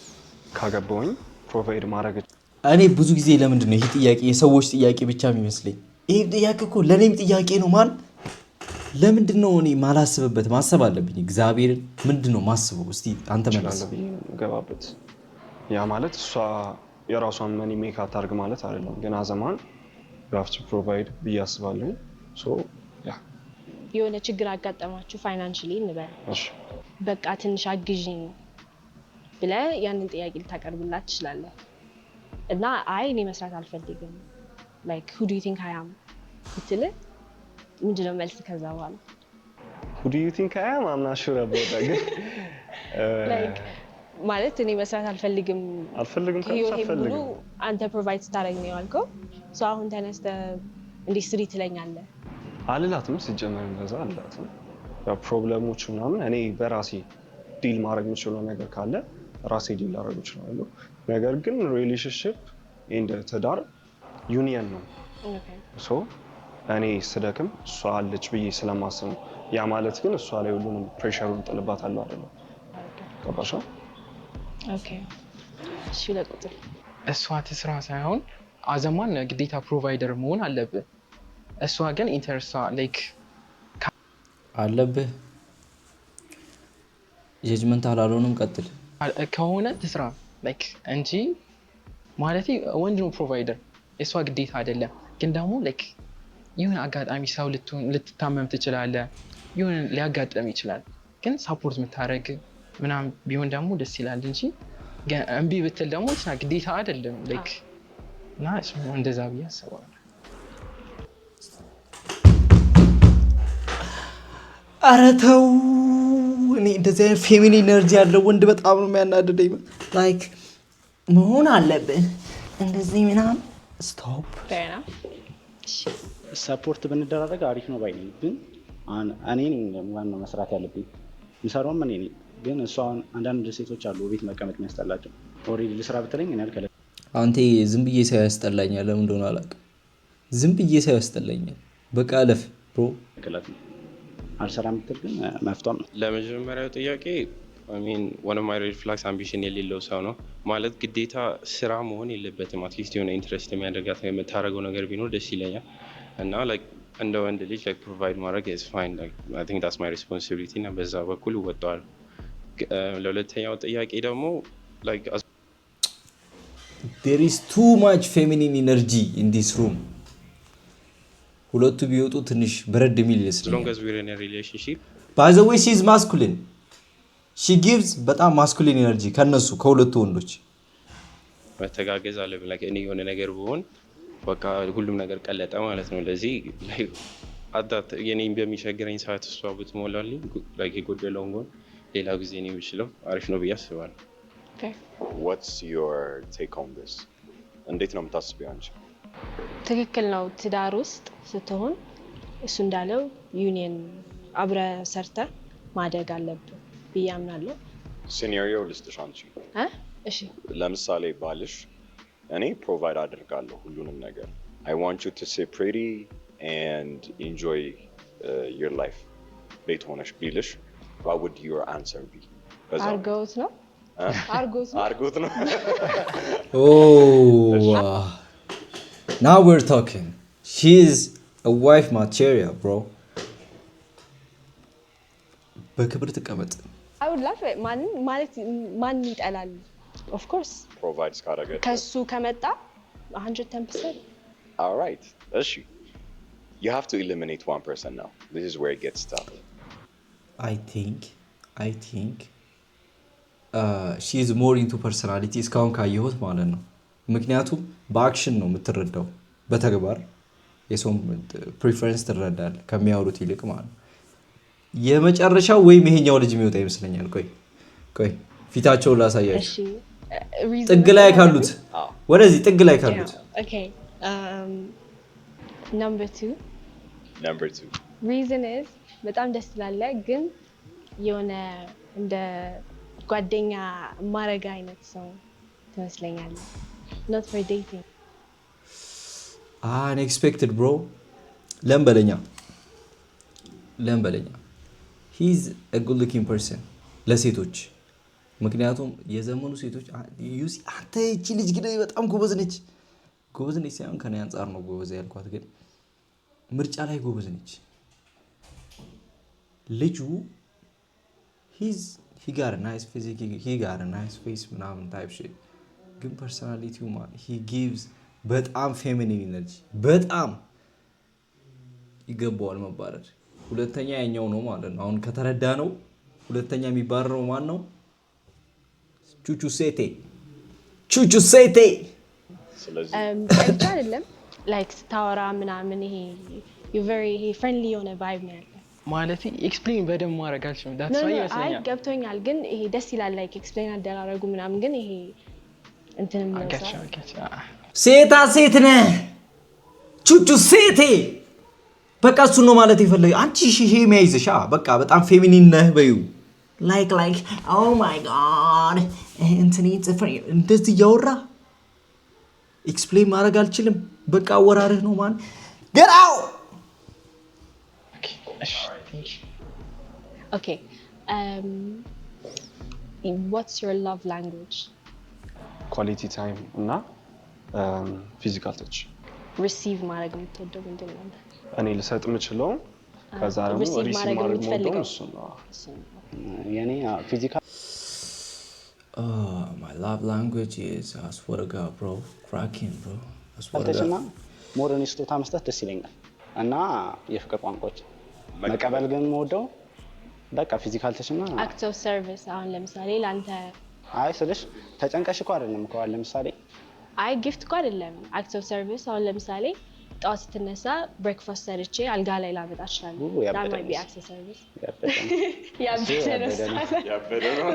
ካገባሁኝ ፕሮቫይድ ማድረግ እኔ ብዙ ጊዜ ለምንድን ነው ይሄ ጥያቄ የሰዎች ጥያቄ ብቻ የሚመስለኝ? ይሄ ጥያቄ እኮ ለእኔም ጥያቄ ነው። ለምንድን ነው እኔ ማላስብበት? ማሰብ አለብኝ። እግዚአብሔርን ምንድን ነው ማስበው? እስቲ አንተ መልስ። ገባበት። ያ ማለት እሷ የራሷን መኒ ሜክ አታርግ ማለት አይደለም፣ ግን አዘማን ራፍት ፕሮቫይድ ብዬ አስባለሁ። የሆነ ችግር አጋጠማችሁ ፋይናንሽሊ እንበል፣ በቃ ትንሽ አግዥኝ ብለህ ያንን ጥያቄ ልታቀርብላት ትችላለህ። እና አይ እኔ መስራት አልፈልግም like who do you think I am ብትል ምንድን ነው መልስ? ከዛ በኋላ who do you think I am I'm not sure about that ግን like ማለት እኔ መስራት አልፈልግም ብሎ አንተ ፕሮቫይድ ስታደርግ ነው ያልከው። ሶ አሁን ተነስተህ እንዲህ ስሪ ትለኛለህ አልላትም። ሲጀመር እንደዛ አልላትም። ያው ፕሮብለሞች ምናምን እኔ በራሴ ዲል ማድረግ የምችለው ነገር ካለ ራሴ ዲል ላደርግ እችላለሁ። ነገር ግን ሪሌሽንሺፕ እንደ ትዳር ዩኒየን ነው። ሶ እኔ ስደክም እሷ አለች ብዬ ስለማስብ ነው። ያ ማለት ግን እሷ ላይ ሁሉንም ፕሬሸሩን ጥልባታለሁ አይደለም። ገባሽ? ኦኬ እሺ። ለቁጥር እሷ ትስራ ሳይሆን አዘማን ግዴታ ፕሮቫይደር መሆን አለብህ። እሷ ግን ኢንተረስቷ ላይክ አለብህ። ጀጅመንት አላልሆንም። ቀጥል ከሆነ ትስራ ላይክ እንጂ ማለት ወንድ ነው ፕሮቫይደር፣ እሷ ግዴታ አይደለም። ግን ደግሞ ላይክ ይሁን አጋጣሚ ሰው ልትታመም ትችላለህ፣ ይሁን ሊያጋጥም ይችላል። ግን ሳፖርት የምታደርግ ምናምን ቢሆን ደግሞ ደስ ይላል እንጂ እምቢ ብትል ደግሞ ግዴታ አይደለም ላይክ እና እንደዛ ብዬ አስባለሁ። ኧረ ተው። እኔ እንደዚህ አይነት ፌሚኒን ኢነርጂ ያለው ወንድ በጣም ነው የሚያናድደኝ። ላይክ መሆን አለብን እንደዚህ ምናምን ስቶፕ። ሰፖርት ብንደራረግ አሪፍ ነው ባይ ነኝ። ግን እኔ ዋናው መስራት ያለብኝ የምሰራውም እኔ ነኝ። ግን እሷ አንዳንድ ሴቶች አሉ ቤት መቀመጥ የሚያስጠላቸው። ኦልሬዲ ልስራ ብትለኝ እኔ አልከለ አንተ ዝም ብዬ ሳይሆን ያስጠላኛል። ለምን እንደሆነ አላውቅም። ዝም ብዬ ሳይሆን ያስጠላኛል። በቃ አለፍ ብሮ አልሰራም ብትል ግን መፍቷም ነው። ለመጀመሪያው ጥያቄ one of my red flags ambition የሌለው ሰው ነው ማለት ግዴታ ስራ መሆን የለበትም። አትሊስት የሆነ ኢንትረስት የሚያደርጋት የምታደርገው ነገር ቢኖር ደስ ይለኛል። እና እንደ ወንድ ልጅ ፕሮቫይድ ማድረግ is fine. I think that's my responsibility እና በዛ በኩል እወጣዋለሁ። ለሁለተኛው ጥያቄ ደግሞ there is too much feminine energy in this room. ሁለቱ ቢወጡ ትንሽ በረድ የሚል ይመስላል። as long as we're in a relationship by the way she is masculine. she gives በጣም masculine energy ከነሱ ከሁለቱ ወንዶች መተጋገዝ አለብን። እኔ የሆነ ነገር ብሆን በቃ ሁሉም ነገር ቀለጠ ማለት ነው። ለዚህ የኔን በሚቸግረኝ ሰዓት እሷ ብትሞላልኝ የጎደለውን ጎን ሌላ ጊዜ ነው የሚችለው። አሪፍ ነው ብዬ አስባለሁ። what's your take on this? እንዴት ነው የምታስቢው አንቺ? ትክክል ነው። ትዳር ውስጥ ስትሆን እሱ እንዳለው ዩኒየን አብረ ሰርተ ማደግ አለብን ብዬ አምናለሁ። ሲናሪዮ ልስጥሽ አንቺ። እሺ ለምሳሌ ባልሽ እኔ ፕሮቫይድ አደርጋለሁ ሁሉንም ነገር I want you to stay pretty and enjoy your life ቤት ሆነሽ ቢልሽ what would your answer be? አርጎት ነው oh now we're talking. She is a wife material, bro. በክብር ተቀመጥ። I would love it. ማን ይጠላል? Of course. Provides ካደረገ ከሱ ከመጣ 110%. All right. እሺ. You have to eliminate one person now. This is where it gets tough. I think she is more into personality እስካሁን ካየሁት ማለት ነው። ምክንያቱም በአክሽን ነው የምትረዳው፣ በተግባር የሰው ፕሪፈረንስ ትረዳለህ ከሚያወሩት ይልቅ ማለት ነው። የመጨረሻው ወይም ይሄኛው ልጅ የሚወጣ ይመስለኛል። ቆይ ፊታቸውን ላሳያችሁ። ጥግ ላይ ካሉት ወደዚህ ጥግ ላይ ካሉት Okay. Number 2. Number 2. Reason is በጣም ደስ ይላል ግን የሆነ እንደ ጓደኛ ማረጋ አይነት ሰው ትመስለኛለህ not for dating unexpected bro ለምበለኛ he's a good looking person ለሴቶች ምክንያቱም የዘመኑ ሴቶች ዩሲ አንተ እቺ ልጅ ግን በጣም ጎበዝ ነች ሳይሆን ከኔ አንፃር ነው ጎበዝ ያልኳት ግን ምርጫ ላይ ጎበዝ ነች ልጁ he got a nice physique he got a nice face ምናምን type shit ግን personality he gives በጣም feminine energy በጣም ይገባዋል መባረር ሁለተኛ ያኛው ነው ማለት ነው አሁን ከተረዳ ነው ሁለተኛ የሚባረረው ማን ነው ቹቹ ሴቴ ስለዚህ አይደለም like ስታወራ ምናምን ይሄ you very friendly የሆነ vibe ነው ያለው ማለት ኤክስፕሌን በደንብ ማድረግ አልችልም that's why አይ ገብቶኛል ግን ይሄ ደስ ይላል like ኤክስፕሌን አደራረጉ ምናምን ግን ይሄ እንትን ነው ሴታ ሴት ነህ ቹቹ ሴቴ በቃ እሱ ነው ማለት ይፈልግ አንቺ ይሄ የሚያይዝሽ በቃ በጣም ፌሚኒን ነህ በዩ like oh my god እንትን ይጽፈር እንደዚህ ያወራ ኤክስፕሌን ማድረግ አልችልም በቃ ወራርህ ነው ማን get out okay what's your love language quality time እና physical touch receive ማድረግ የምትወደው ምንድን ነው እኔ ልሰጥ የምችለው ከዛ ደግሞ ሪሲቭ ማድረግ የምወደው እሱ ነው የኔ ፊዚካል my love language is I swear to God bro cracking bro I swear to God more than ስጦታ መስጠት ደስ ይለኛል እና የፍቅር ቋንቋዎች መቀበል ግን የምወደው በቃ ፊዚካል ተችና act of service አሁን ለምሳሌ ላንተ አይ ስልሽ ተጨንቀሽ እኮ አይደለም እኮ ለምሳሌ አይ ጊፍት እኮ አይደለም act of service አሁን ለምሳሌ ጠዋት ስትነሳ ብሬክፋስት ሰርቼ አልጋ ላይ ላመጣ እችላለሁ that might be act of service ያበደ ነው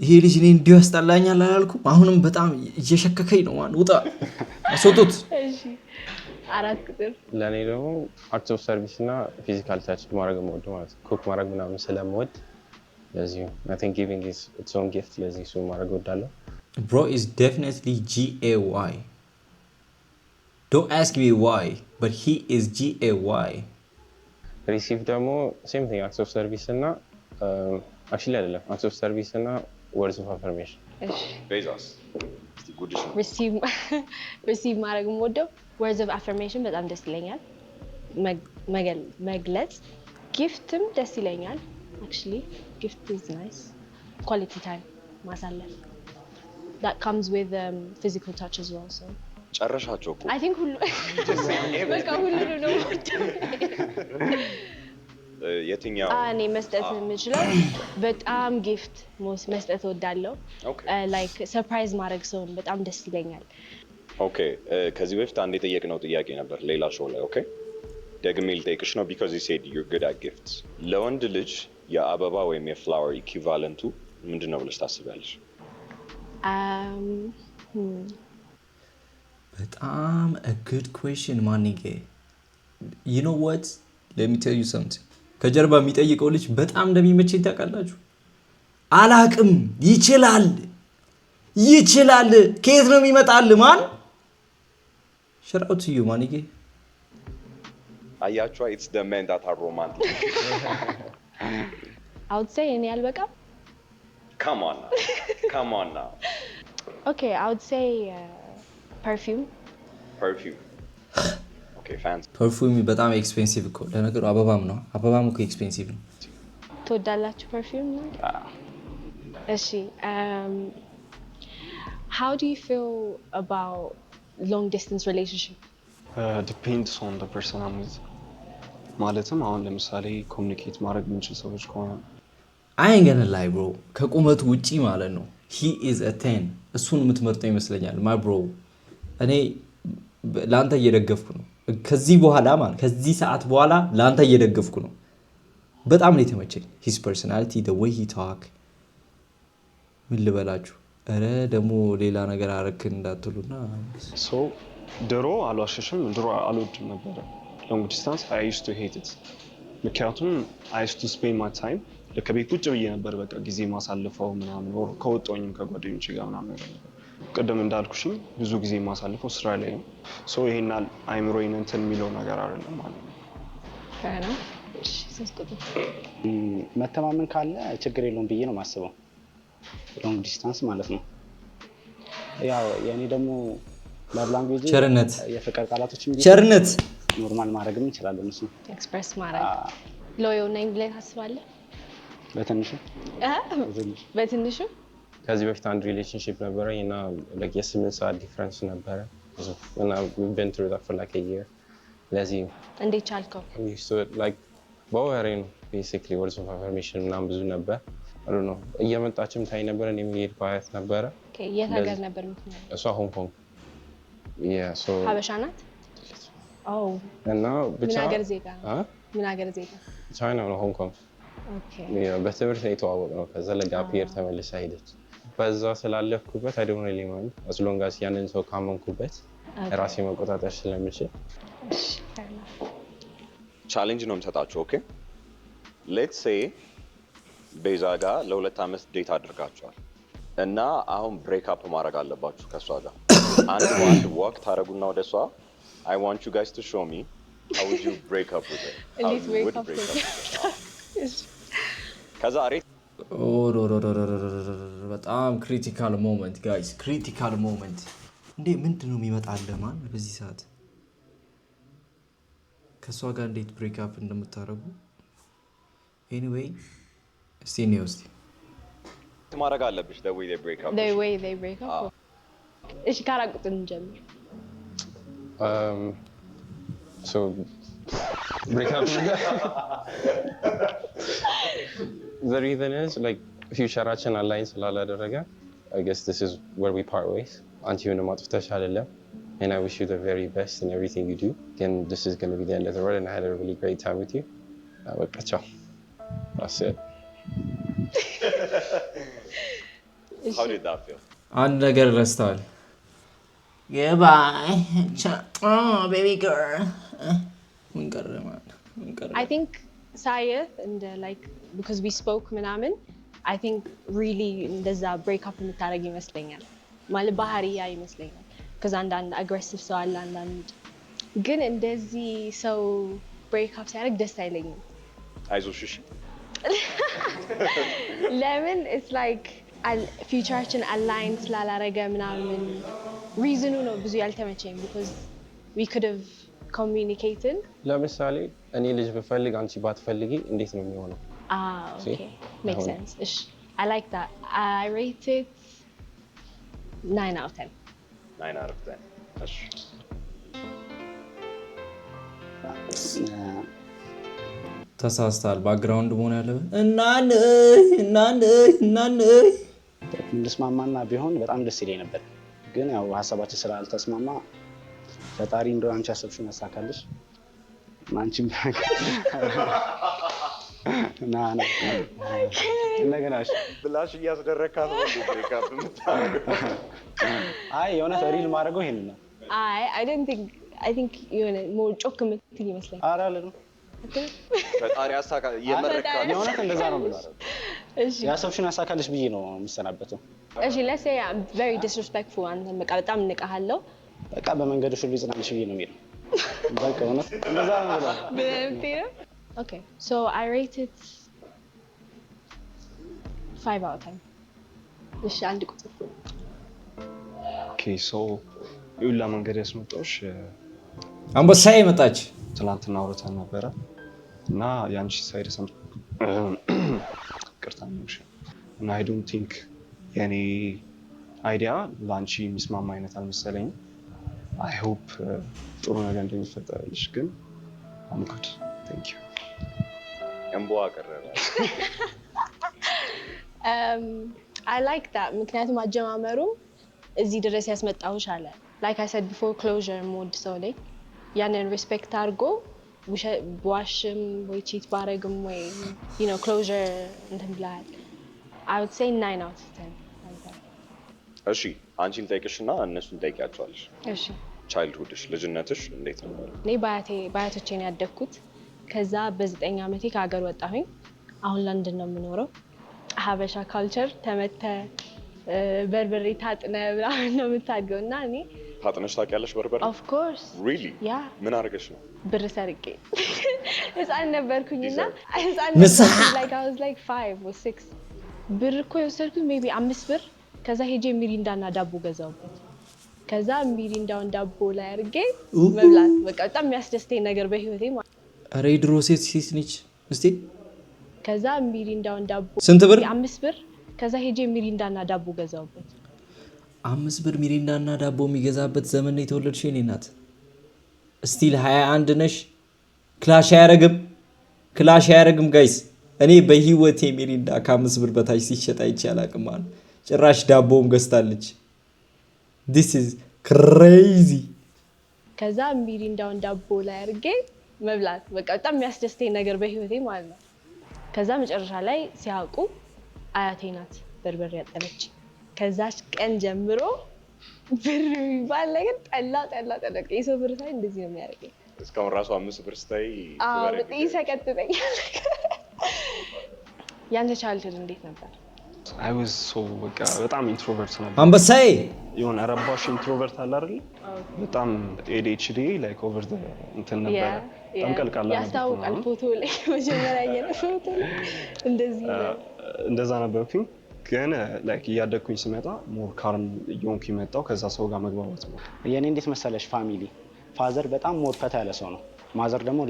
ይሄ ልጅ እኔ እንዲሁ ያስጠላኛል አላልኩም አሁንም በጣም እየሸከከኝ ነው ማን ውጣ አስወጡት እሺ አራት ቁጥር ለኔ ደግሞ አክት ኦፍ ሰርቪስ እና ፊዚካል ታች ማድረግ ነው ማለት ኩክ ማድረግ ምናምን ስለምወድ ለዚህ I think giving is its own gift ለዚህ ሱ ማድረግ ወዳለሁ bro is definitely GAY don't ask me why but he is GAY receive ደግሞ same thing act of service እና actually አይደለም act of service እና words of affirmation እሺ ቤዛስ እስቲ ጉድሽ receive ማድረግ የምወደው words of affirmation በጣም ደስ ይለኛል መግለጽ giftም ደስ ይለኛል actually gift is nice quality time ማሳለፍ that comes with physical touch as well so ጨረሻቸው እኮ I think ሁሉ በቃ ሁሉ ነው የትኛው እኔ መስጠት የምችለው በጣም ጊፍት መስጠት እወዳለሁ like surprise ማድረግ ሰውን በጣም ደስ ይለኛል ኦኬ ከዚህ በፊት አንድ የጠየቅነው ጥያቄ ነበር ሌላ ሾው ላይ ኦኬ ደግሜ ልጠይቅሽ ነው because you said you're good at gifts ለወንድ ልጅ የአበባ ወይም የፍላወር ኢኩቫለንቱ ምንድነው ብለሽ ታስቢያለሽ በጣም a good question ማንጌ you know what let me tell you something ከጀርባ የሚጠይቀው ልጅ በጣም እንደሚመቸኝ ታውቃላችሁ አላቅም ይችላል ከየት ነው የሚመጣል ማን shout out to you ማንጌ አያችኋ it's the men that are romantic I would say እኔ አልበቃም come on now okay I would say perfume okay fans perfume በጣም ኤክስፔንሲቭ እኮ ለነገሩ አበባም እኮ ኤክስፔንሲቭ ነው ትወዳላችሁ perfume ነው እሺ how do you feel about long distance relationship depends on the person I'm with ማለትም አሁን ለምሳሌ ኮሙኒኬት ማድረግ የምንችል ሰዎች ከሆነ I ain't gonna lie bro ከቁመቱ ውጪ ማለት ነው he is a 10 እሱን የምትመርጠው ይመስለኛል my bro እኔ ላንተ እየደገፍኩ ነው ከዚህ በኋላ ማለት ከዚህ ሰዓት በኋላ ላንተ እየደገፍኩ ነው በጣም ነው የተመቸኝ his personality the way he talk ምን ልበላችሁ አረ ደሞ ሌላ ነገር አረክ እንዳትሉና so ድሮ አልዋሸሽም ድሮ አልወድም ነበረ ሎንግ ዲስታንስ I used to hate it ምክንያቱም I used to spend my time ለከቤት ቁጭ ብዬ ነበር በቃ ጊዜ ማሳልፈው ምናምን ከወጣሁኝም ከጓደኞቼ ጋር ምናምን ቅድም እንዳልኩሽም ብዙ ጊዜ ማሳልፈው ስራ ላይ ነው ሶ ይሄናል አይምሮዬን እንትን የሚለው ነገር አይደለም ማለት ነው ከና እሺ ሰስቀጡ መተማመን ካለ ችግር የለውም ብዬ ነው ማስበው ሎንግ ዲስታንስ ማለት ነው ያው የኔ ደግሞ ላንጉዌጅ ቸርነት የፍቅር ቃላቶችን ቸርነት ኖርማል ማድረግም እንችላለን እሱ ኤክስፕረስ ማድረግ ሎዮ ነኝ ብለህ ታስባለህ በትንሹ በትንሹ ከዚህ በፊት አንድ ሪሌሽንሺፕ ነበረኝ እና like የ8 ሰዓት ዲፈረንስ ነበረ እና we've been through that for like a year ለዚህ እንዴት ቻልከው like በወሬ ነው basically words of affirmation ምናምን ብዙ ነበር I don't know እየመጣችም ታይ ነበር እኔ የሚሄድ ባያት ነበረ የት ሀገር ነበር የምትኖረው እሷ ሆንግ ኮንግ yeah so ሀበሻ ናት እና ብቻ ምን ሀገር ዜጋ ምን ሀገር ዜጋ ቻይና ነው ሆንግ ኮንግ ኦኬ በትምህርት ነው የተዋወቅነው ከዛ ለጋፕ ይር ተመልሳ ሄደች በዛ ስላለፍኩበት I don't really mind as long as ያንን ሰው ካመንኩበት ራሴ መቆጣጠር ስለምችል ቻሌንጅ ነው የምሰጣችሁ ኦኬ ሌትስ ሴይ ቤዛ ጋር ለ2 ዓመት ዴት አድርጋችኋል እና አሁን ብሬክ አፕ ማድረግ አለባችሁ ከሷ ጋር አንድ ዋክ ታረጉና ወደሷ I want you guys to show me how would you break up with her how you would break up with her ከዛ አሬት በጣም ክሪቲካል ሞመንት ጋይስ ክሪቲካል ሞመንት እንዴ ምንድነው የሚመጣልህ ማን በዚህ ሰዓት ከሷ ጋር እንዴት ብሬክ አፕ እንደምታረጉ ኤኒዌይ እስቲ ነው እስቲ ማድረግ አለብሽ the way they break up እሺ ካራቁትን ጀምር so break up the reason is like future-አችን align ስላላደረገ I guess this is where we part ways አንቺውን ማጥፍተሽ አይደለም and I wish you the very best in everything you do and this is going to be the end of the road and I had a really great time with you በቃ ቻው that's it how did that feel አንድ ነገር ረስተዋል goodbye baby girl ምን ቀረ ማለት ምን ቀረ I think ሳይት and like because we spoke ምናምን I think really እንደዛ break up የምታረግ ይመስለኛል ማለት ባህሪ ያ ይመስለኛል because አንዳንድ aggressive ሰው አለ አንዳንድ ግን እንደዚህ ሰው break up ሲያደርግ ደስ አይለኝም አይዞሽ እሺ ለምን it's like future-አችን align ስላላረገ ምናምን reason ነው ብዙ ያልተመቸኝ because we could have communicated ለምሳሌ እኔ ልጅ ብፈልግ አንቺ ባትፈልጊ እንዴት ነው የሚሆነው okay makes sense ish I like that I rate it 9 out of 10 9 out of 10 እሺ ተሳስታል ባክግራውንድ መሆን ያለበት እናንተ እንስማማና ቢሆን በጣም ደስ ይለኝ ነበር ግን ያው ሐሳባችን ስላልተስማማ ፈጣሪ እንደው አንቺ አሰብሽውን ያሳካልሽ ማንቺም ና እንደገናሽ ብላሽ እያስደረካት ነው ብሬክ አፕ የምታረገው አይ የሆነ ሪል ማድረገው ይሄን ነው I don't think I think የሆነ ሞር ጮክ ምትል ይመስለኛል ኧረ አለንም ፈጣሪ ያሳካ የመረካው የሆነ እንደዛ ነው ማለት እሺ ያሰብሽውን ያሳካልሽ ብዬ ነው የምሰናበተው እሺ let's say I'm very disrespectful አንተ በቃ በጣም ንቀሃለው በቃ በመንገድሽ ሁሉ ይጽናልሽ ብዬ ነው የሚለው በቃ እውነት እንደዛ ነው ብለህ okay so I rate it 5 out of 10 እሺ አንድ ቁጥር okay so ይውላ መንገድ ያስመጣሽ አንበሳዬ መጣች ትላንትና አውርተን ነበረ እና ያንቺ ሳይድ ሰም ቅርታ ነው እና I don't think የኔ አይዲያ ላንቺ የሚስማማ አይነት አልመሰለኝም I hope ጥሩ ነገር እንደሚፈጠርልሽ ግን I'm good thank you እንቦ አቀረበ I like that ምክንያቱም አጀማመሩ እዚህ ድረስ ያስመጣውሽ አለ like I said before closure mode ሰው ላይ ያንን ሪስፔክት አድርጎ ዋሽም ወይ ቺት ባረግም ወይ you know closure እንትን ብለሃል I would say 9 out of 10 እሺ አንቺን ጠይቅሽና እነሱን ጠይቂያቸዋለሽ እሺ ቻይልድሁድሽ ልጅነትሽ እንዴት ነበር? እኔ በአያቶቼ ነው ያደግኩት። ከዛ በ9 ዓመቴ ከሀገር ወጣሁኝ። አሁን ለንደን ነው የምኖረው። ሀበሻ ካልቸር ተመተ በርበሬ ታጥነ ምናምን ነው የምታድገው እና እኔ ታጥነሽ ታውቂያለሽ በርበሬ? ኦፍ ኮርስ ሪሊ? ያ ምን አድርገሽ ነው? ብር ሰርቄ ህፃን ነበርኩኝና like I was like 5 or 6 ብር እኮ የወሰድኩት ሜቢ 5 ብር። ከዛ ሄጄ ሚሪንዳና ዳቦ ገዛውበት። ከዛ ሚሪንዳውን ዳቦ ላይ አድርጌ መብላት በቃ በጣም የሚያስደስተኝ ነገር በህይወቴ ማለት። ኧረ የድሮ ሴት ነች እስቲ። ከዛ ሚሪንዳውን ዳቦ ስንት ብር? 5 ብር። ከዛ ሄጄ ሚሪንዳና ዳቦ ገዛውበት። 5 ብር ሚሪንዳና ዳቦ የሚገዛበት ዘመን ነው የተወለድሽ የኔ እናት። ስቲል 21 ነሽ። ክላሽ አያረግም ጋይስ። እኔ በህይወቴ ሚሪንዳ ከ5 ብር በታች ሲሸጥ አይቼ አላውቅም ማለት። ጭራሽ ዳቦም ገዝታለች። this is crazy። ከዛ ሚሪንዳውን ዳቦ ላይ አድርጌ መብላት በቃ በጣም የሚያስደስተኝ ነገር በህይወቴ ማለት ነው። ከዛ መጨረሻ ላይ ሲያውቁ አያቴ ናት በርበሬ ያጠለች። ከዛች ቀን ጀምሮ ብር የሚባል ነገር ጠላ የሰው ብር ሳይ እንደዚህ ነው የሚያደርገኝ። እስካሁን ራሱ 5 ብር ስታይ ይሰቀጥጠኛል። ያንተ ቻይልድሁድ እንዴት ነበር? I was so በጣም ኢንትሮቨርት ነበር። አንበሳዬ የሆነ ረባሽ ኢንትሮቨርት አለ አይደል? በጣም ADHD like over the እንትን ነበር። በጣም ቀልቃላ ነበር። ያስታውቃል ፎቶ ላይ መጀመሪያ ያየነው ፎቶ ላይ እንደዛ ነበርኩኝ። ግን like እያደግኩኝ ስመጣ ሞር ካርም እየሆንኩኝ መጣሁ። ከዛ ሰው ጋር መግባባት ነው። የኔ እንዴት መሰለሽ ፋሚሊ ፋዘር በጣም ሞር ፈታ ያለ ሰው ነው። ማዘር ደግሞ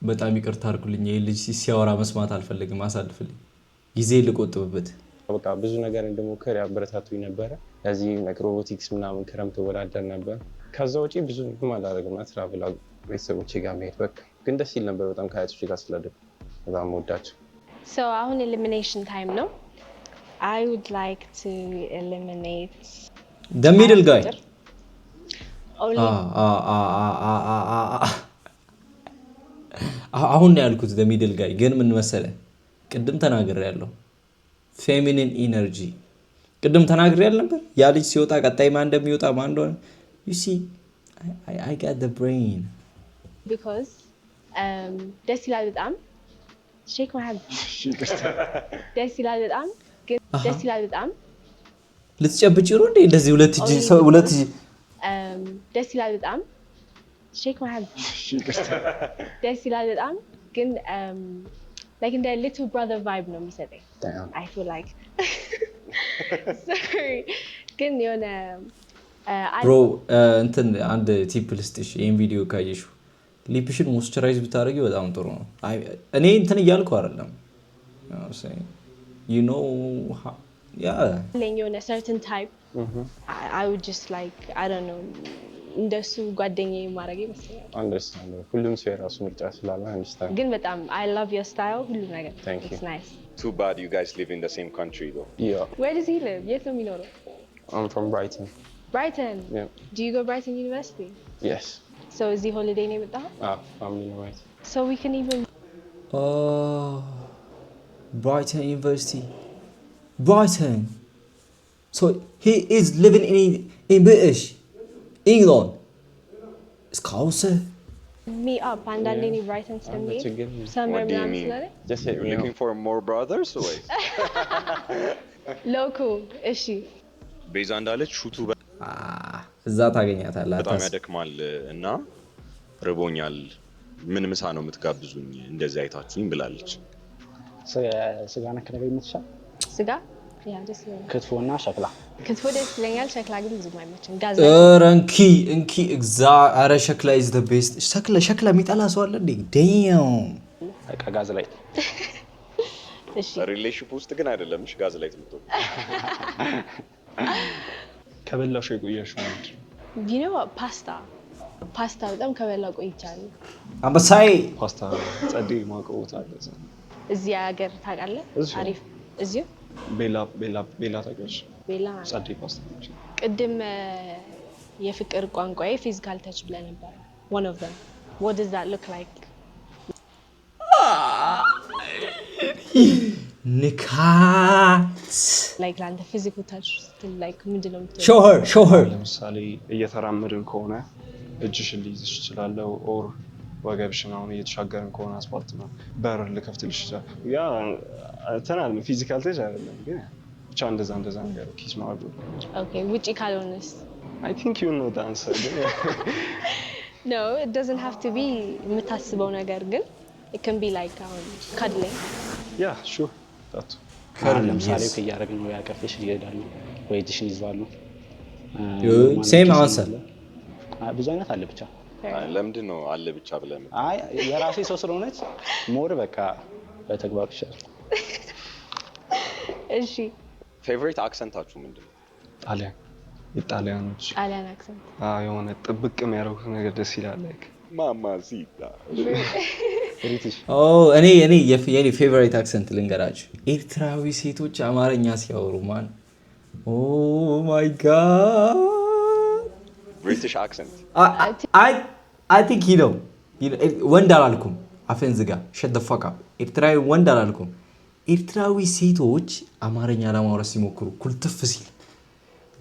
በጣም ይቅርታ አድርጉልኝ። ይሄ ልጅ ሲያወራ መስማት አልፈልግም። አሳልፍልኝ፣ ጊዜ ልቆጥብበት። በቃ ብዙ ነገር እንደሞከር ያበረታቱኝ ነበረ። ለዚህ ሮቦቲክስ ምናምን ክረምት ወዳደር ነበር። ከዛ ውጪ ብዙ ምንም አላደርግም። ትራቭል ቤተሰቦቼ ጋር መሄድ በቃ ግን ደስ ይል ነበር በጣም ከአያቶቼ ጋር ስላደኩ በጣም ወዳቸው። So አሁን ኤሊሚኔሽን ታይም ነው። I would like to eliminate the middle guy. አሁን ነው ያልኩት the middle guy። ግን ምን መሰለ ቅድም ተናግሬያለሁ። ፌሚኒን ኢነርጂ ቅድም ተናግሬያለሁ ነበር። ያ ልጅ ሲወጣ ቀጣይ ማን እንደሚወጣ ማን እንደሆነ you see I got the brain because ደስ ይላል በጣም ሼክ ማህል ደስ ይላል በጣም ግን ደስ ይላል በጣም ልትጨብጪ ነው እንዴ እንደዚህ ሁለት እጅ ደስ ይላል በጣም ሼክ ማህል ደስ ይላል በጣም ግን like in the little brother vibe ነው የሚሰጠኝ። I feel like sorry ግን የሆነ ብሮ እንትን አንድ ቲፕ ልስጥሽ። ይሄን ቪዲዮ ካየሽው ሊፕሽን ሞይስቸራይዝ ብታደርጊ በጣም ጥሩ ነው። እኔ እንትን እያልኩ አይደለም you know የሆነ certain type I would just like I don't know እንደሱ ጓደኛዬ ማድረግ ይመስላል። አንደርስታንድ ሁሉም ሰው የራሱ ምርጫ ስላለ አንደርስታንድ ግን በጣም I love your style ሁሉ ነገር it's nice. Too bad you guys live in the same country though. Yeah. Where does he live? የት ነው የሚኖረው? I'm from Brighton. Brighton? Yeah. Do you go Brighton University? Yes. So is he holiday ነው የመጣኸው? Family right. So we can even Brighton University. Brighton. So he is living in British England. It's closer. meet up አንዳንዴ እኔ ብራይተን ስለሚሄድ ሰመር ምናምን ስላለ Just hit me Looking for more brothers or what? ሎኩ እሺ ቤዛ እንዳለች ሹቱ እዛ ታገኛታለህ። በጣም ያደክማል እና ርቦኛል፣ ምን ምሳ ነው የምትጋብዙኝ እንደዚህ አይታችሁኝ ብላለች። ስጋ ነክ ነገር ይመችሻል? ስጋ ያ ደስ ይላል። ክትፎና ሸክላ ክትፎ ደስ ይለኛል። ሸክላ ግን ብዙም አይመችም። ጋዝ እንኪ ኧረ ሸክላ is the best። ሸክላ የሚጠላ ሰው አለ እንዴ? ዴም በቃ ጋዝ ላይ እሺ ሪሌሽንሺፕ ውስጥ ግን አይደለም እሺ ጋዝ ላይ ትምጡ። ከበላሽ የቆየሽ ነው you know what ፓስታ በጣም ከበላ ቆይቻለሁ። አንበሳዬ ፓስታ ጸዴ ማቆውታ አለ እዚህ ሀገር ታውቃለህ? አሪፍ እዚሁ ቤላ ታውቂያለሽ? ቤላ ጸዴ ፓስታ ቅድም የፍቅር ቋንቋዬ ፊዚካል ተች ብለህ ነበር። one of them what does that look like? ንካት like ለአንተ ፊዚካል ተች ስትል like ምንድን ነው የምትለው? show her ለምሳሌ እየተራመድን ከሆነ እጅሽን ሊይዝሽ እችላለሁ ኦር ወገብሽን አሁን እየተሻገርን ከሆነ አስፓልት ነው በር ልከፍትልሽ ይችላል። ያ ተናል ፊዚካል ተጅ አይደለም ግን ብቻ እንደዛ ነገር ኪስ ማድረግ። ኦኬ ውጪ ካልሆነስ? I think you know the answer. No, it doesn't have to be የምታስበው ነገር ግን it can be like cuddling. Yeah, sure. That. ለምሳሌ ከያረግን ነው ያቀፍሽ ይሄዳሉ ወይ እጅሽን ይዟሉ። ሴም answer. ብዙ አይነት አለ ብቻ። ለምንድን ነው አለ ብቻ ብለን? አይ የራሴ ሰው ስለሆነች ሞር በቃ በተግባር ይሻላል። እሺ ፌቨሪት አክሰንታችሁ ምንድነው? ጣሊያን ኢጣሊያኖች ጣሊያን አክሰንት የሆነ ጥብቅ የሚያደርጉት ነገር ደስ ይላል። ላይክ ማማሲታ ብሪቲሽ እኔ የኔ ፌቨሪት አክሰንት ልንገራችሁ። ኤርትራዊ ሴቶች አማርኛ ሲያወሩ ማን ኦ ማይ ጋድ ብሪቲሽ አክሰንት አይ ቲንክ ነው ወንድ አላልኩም። አፈን ዝጋ ሸት ዘ ፋክ አፕ። ኤርትራዊ ወንድ አላልኩም። ኤርትራዊ ሴቶች አማርኛ ለማውራት ሲሞክሩ ኩልትፍ ሲል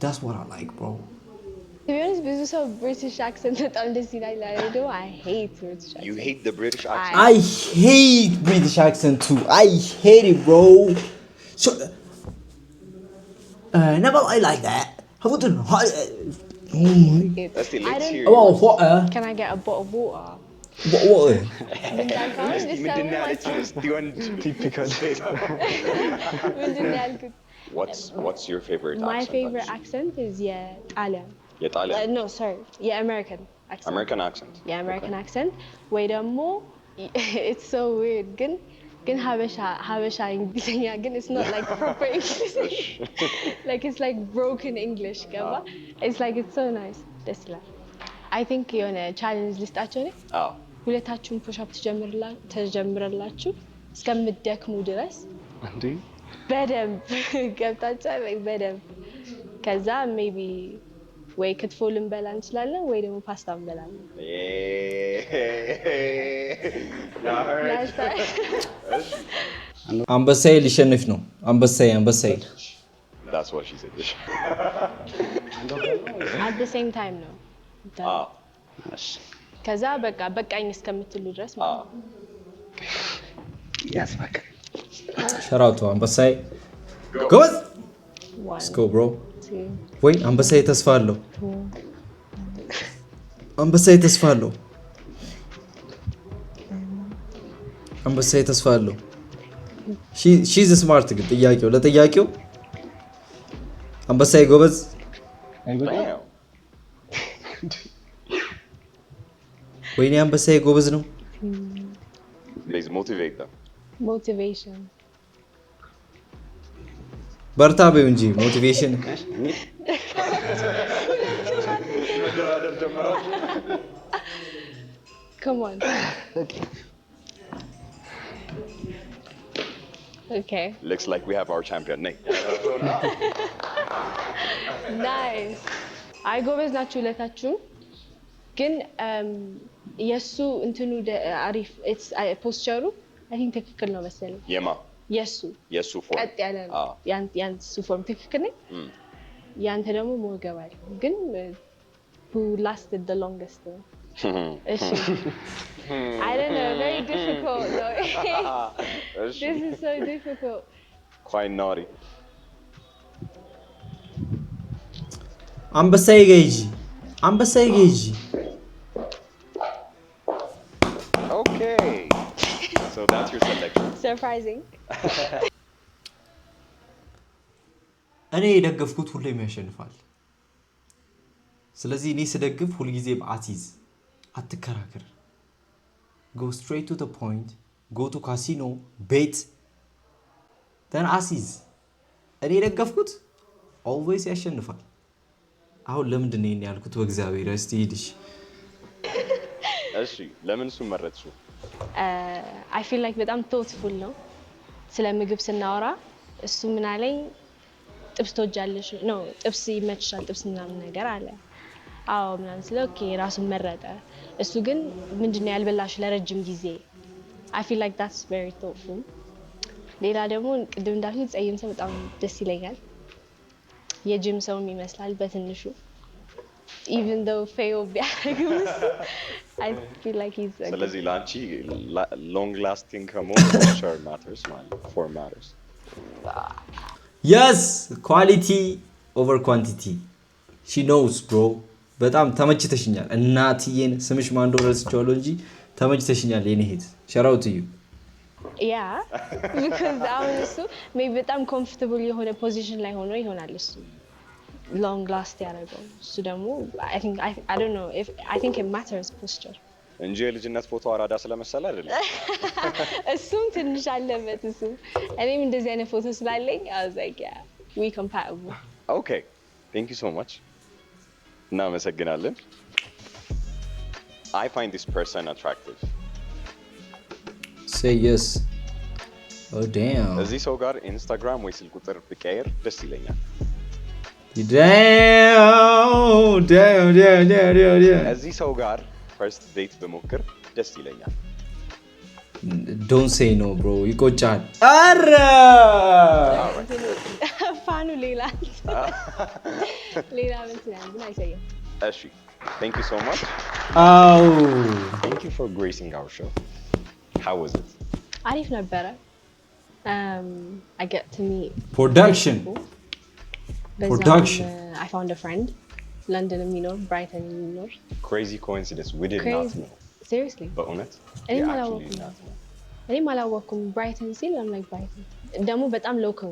that's what I like bro. To be honest, ብዙ ሰው British accent በጣም ደስ ይላል። I hate British accent. You hate the British accent? I hate British accent too. I hate it bro. So never like that. I wouldn't oh my. Let's see, let's hear. Oh what Can I get a bottle of water? what ምንድን ነው ያለችው? እስቲ ወንድ ቲፒካል ምንድን ነው ያልኩት? What's your favorite accent? My favorite accent is የጣሊያን የጣሊያን no sorry የአሜሪካን accent. American accent. የአሜሪካን accent ወይ ደግሞ it's so weird ግን ሀበሻ እንግሊዝኛ ግን it's not like proper English. Like it's like broken English ገባ? It's like it's so nice. ደስ ይላል. I think የሆነ ቻሌንጅ ልስጣቸው ነው። ሁለታችሁም ፑሽ አፕ ተጀምረላችሁ እስከምትደክሙ ድረስ እንዴ በደንብ ገብታችኋል በደንብ ከዛ ሜቢ ወይ ክትፎ ልንበላ እንችላለን ወይ ደግሞ ፓስታ እንበላለን። አንበሳዬ ሊሸንፍ ነው። አንበሳዬ That's what she said. At the same time ነው። ከዛ በቃ በቃኝ እስከምትሉ ድረስ ማለት ነው። ሸራውቱ አንበሳዬ ጎበዝ let's go bro ወይ አንበሳዬ ተስፋ አለው። አንበሳዬ ተስፋ አለው። አንበሳዬ ተስፋ አለው። she's smart ግን ለጥያቄው አንበሳዬ ጎበዝ ወይኔ አንበሳዬ ጎበዝ ነው። Please motivate them. Motivation. በርታ በይው እንጂ ሞቲቬሽን Come on. Okay. Looks like we have our champion, Nick. Nice. አይ ጎበዝ ናችሁ ሁለታችሁ ግን የሱ እንትኑ አሪፍ ፖስቸሩ አይ ቲንክ ትክክል ነው መሰለኝ። የሱ ፎርም ቀጥ ያለ ነው። ያንተ ፎርም ትክክል ነው። ያንተ ደግሞ ሞገባል ግን who lasted the longest ነው። እሺ I don't know, very difficult though. This is so difficult. Quite naughty. አንበሳዬ ገይጂ Okay. So that's your selection. Surprising. እኔ የደገፍኩት ሁሌም ያሸንፋል። ስለዚህ እኔ ስደግፍ ሁልጊዜም አትከራከር። Go straight to the point. Go to casino, bet, then አሲዝ። እኔ የደገፍኩት always ያሸንፋል። አሁን ለምንድን ነው ያልኩት? በእግዚአብሔር እስቲ ሂድሽ። እሺ ለምን እሱን መረጥሽው? I feel like በጣም thoughtful ነው። ስለ ምግብ ስናወራ እሱ ምን አለኝ? ጥብስ ትወጃለሽ? ነው ጥብስ ይመችሻል? ጥብስ ምናምን ነገር አለ። አዎ ምናምን ስለ ኦኬ ራሱን መረጠ። እሱ ግን ምንድነው ያልበላሽ ለረጅም ጊዜ? I feel like that's very thoughtful. ሌላ ደግሞ ቅድም እንዳልኩት ጸይም ሰው በጣም ደስ ይለኛል። የጂም ሰውም ይመስላል በትንሹ። even though fail ቢያደርግም I feel like he's a good ስለዚህ ላንቺ long lasting ከመሆን posture matters ማለት form matters yes quality over quantity she knows bro በጣም ተመችተሽኛል እናትዬን ስምሽ ማን እንደሆነ ረስቼዋለሁ እንጂ ተመችተሽኛል የኔ ሄት shout out to you yeah because አሁን እሱ maybe በጣም comfortable የሆነ position ላይ ሆኖ ይሆናል እሱ long last ያደርገው እሱ ደግሞ I don't know if I think it matters posture እንጂ የልጅነት ፎቶ አራዳ ስለመሰለ አይደለም እሱም ትንሽ አለበት እሱ እኔም እንደዚህ አይነት ፎቶ ስላለኝ I was like yeah we compatible okay thank you so much እናመሰግናለን I find this person attractive say yes oh damn እዚህ ሰው ጋር ኢንስታግራም ወይ ስልክ ቁጥር ብቀይር ደስ ይለኛል damn እዚህ ሰው ጋር first date በሞክር ደስ ይለኛል don't say no bro ይቆጫል አረ ፋኑ ሌላ ምን ትላለህ ግን አይሰየም እሺ thank you so much oh thank you for gracing our show how was it አሪፍ ነበረ I get to meet production I found a friend London የሚኖር Brighton የሚኖር crazy coincidence we did not know seriously በእውነት እኔም አላወኩም Brighton ሲል I'm like Brighton ደግሞ በጣም local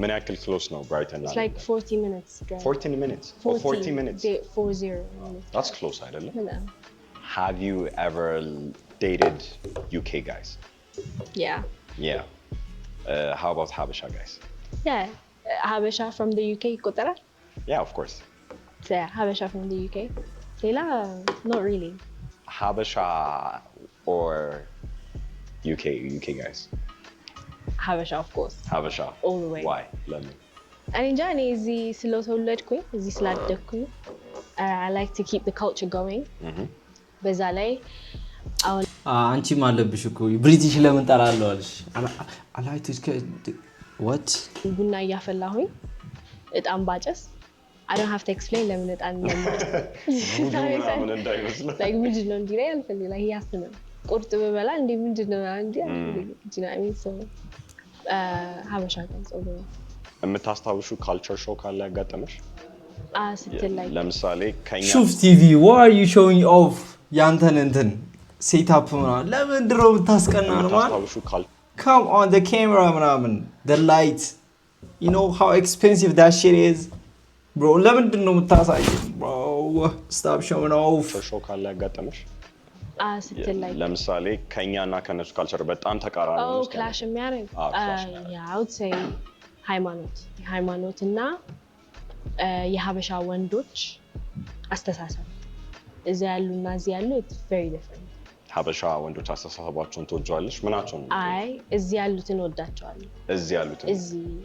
ምን ያክል close ነው Brighton it's like 40 minutes drive 40 minutes 40 minutes 40 minutes that's close አይደለም በጣም have you ever dated UK guys yeah how about Habesha guys yeah Habesha from the UK ይቆጠራል yeah of course Habesha from the UK ሌላ not really Habesha or UK guys Habesha of course Habesha all the way why ለምን እኔ እንጃ እኔ እዚህ ስለተወለድኩኝ እዚህ ስላደግኩኝ I like to keep the culture going በዛ ላይ አሁን አንቺም አለብሽ እኮ ብሪቲሽ ለምን ጠራለው አልሽ አላይትስ what ቡና እያፈላሁኝ እጣን ባጨስ I don't have to explain ለምን እጣን እንደማጨስ ምን እንዳይመስል like ምንድን ነው እንዲህ ላይ አልፈልግም like ያስነ ቁርጥ በበላ እንዴ ምንድን ነው እንዴ አልፈልግም so Habesha guys over የምታስታውሹ ካልቸር ሾክ ካለ ያጋጠመሽ ስትል ላይ ለምሳሌ ከኛ ሹፍ ቲቪ why are you showing off ያንተን እንትን ሴትአፕ ምናምን ለምን ድሮ ብታስቀና ነው የምታስታውሹ come on the camera ምናምን the light you know how expensive that shit is bro ለምንድን ነው የምታሳየው bro stop showing off ሾክ ካለ ያጋጠመሽ ስትል ላይ ለምሳሌ ከኛና ከነሱ ካልቸር በጣም ተቃራኒ ነው ክላሽ የሚያደርግ yeah I would say ሃይማኖትና የሀበሻ ወንዶች አስተሳሰብ እዚህ ያሉና እዚህ ያሉ it's very different ሀበሻ ወንዶች አስተሳሰባቸውን ትወጃለሽ ምናቸው ነው አይ እዚህ ያሉትን ወዳቸዋለሁ እዚህ ያሉትን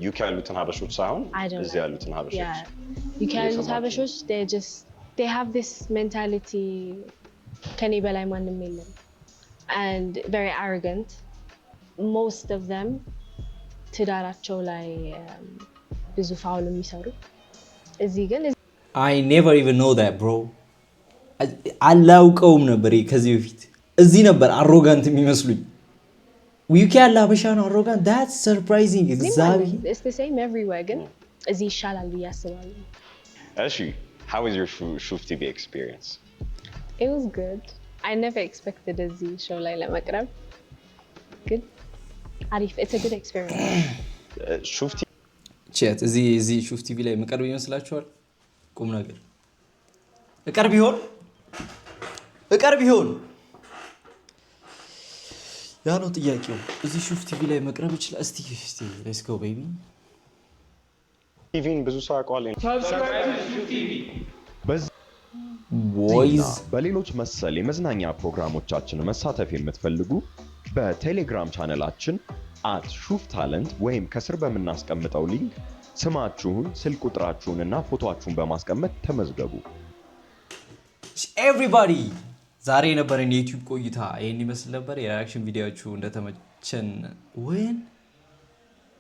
ዩኬ ያሉትን ሀበሾች ሳይሆን እዚህ ያሉትን ሀበሾች ዩኬ ያሉት ሀበሾች they have this mentality ከኔ በላይ ማንም የለም and very arrogant most of them ትዳራቸው ላይ ብዙ ፋውል የሚሰሩ እዚህ ግን I never even know that bro አላውቀውም ነበር ከዚህ በፊት እዚህ ነበር አሮጋንት የሚመስሉኝ ዩኬ ያለ ሀበሻ ነው አሮጋንት that's surprising exactly it's the same everywhere ግን እዚህ ይሻላል ብዬ አስባለሁ እሺ how is your Shuf TV experience it was good I never expected እዚህ show ላይ ለመቅረብ good አሪፍ it's a good experience Shuf TV ቼት እዚህ ሹፍ ቲቪ ላይ መቀርብ ይመስላችኋል ቁም ነገር እቀርብ ይሆን ያ ነው ጥያቄው እዚህ ሹፍ ቲቪ ላይ መቅረብ ይችላል እስቲ let's go baby ቲቪን ብዙ ሰው ያውቀዋል boys በሌሎች መሰል የመዝናኛ ፕሮግራሞቻችን መሳተፍ የምትፈልጉ በቴሌግራም ቻናላችን @shuftalent ወይም ከስር በመናስቀምጠው ሊንክ ስማችሁን ስልክ ቁጥራችሁንና ፎቶአችሁን በማስቀመጥ ተመዝገቡ everybody ዛሬ የነበረን የዩቲዩብ ቆይታ ይሄን ይመስል ነበር የሪአክሽን ቪዲዮዎቹ እንደተመቸን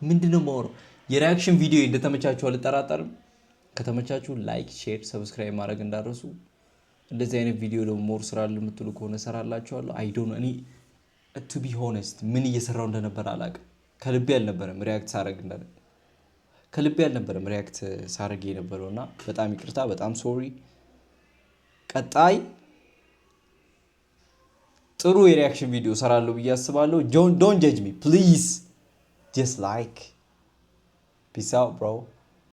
ምንድነው የሪአክሽን ቪዲዮ እንደተመቻችሁ አልጠራጠርም ከተመቻችሁ ላይክ፣ ሼር፣ ሰብስክራይብ ማድረግ እንዳረሱ። እንደዚህ አይነት ቪዲዮ ደግሞ ሞር ስራ ለምትሉ ከሆነ ሰራላችኋለሁ። አይ ዶንት ኖ እኔ ቱ ቢ ሆነስት ምን እየሰራው እንደነበር አላውቅም። ከልቤ አልነበረም ሪያክት ሳረግ የነበረውና በጣም ይቅርታ፣ በጣም ሶሪ። ቀጣይ ጥሩ የሪያክሽን ቪዲዮ ሰራለሁ ብዬ አስባለሁ። ዶንት ጀጅ ሚ ፕሊዝ ጀስት ላይክ ፒስ አውት ብሮ።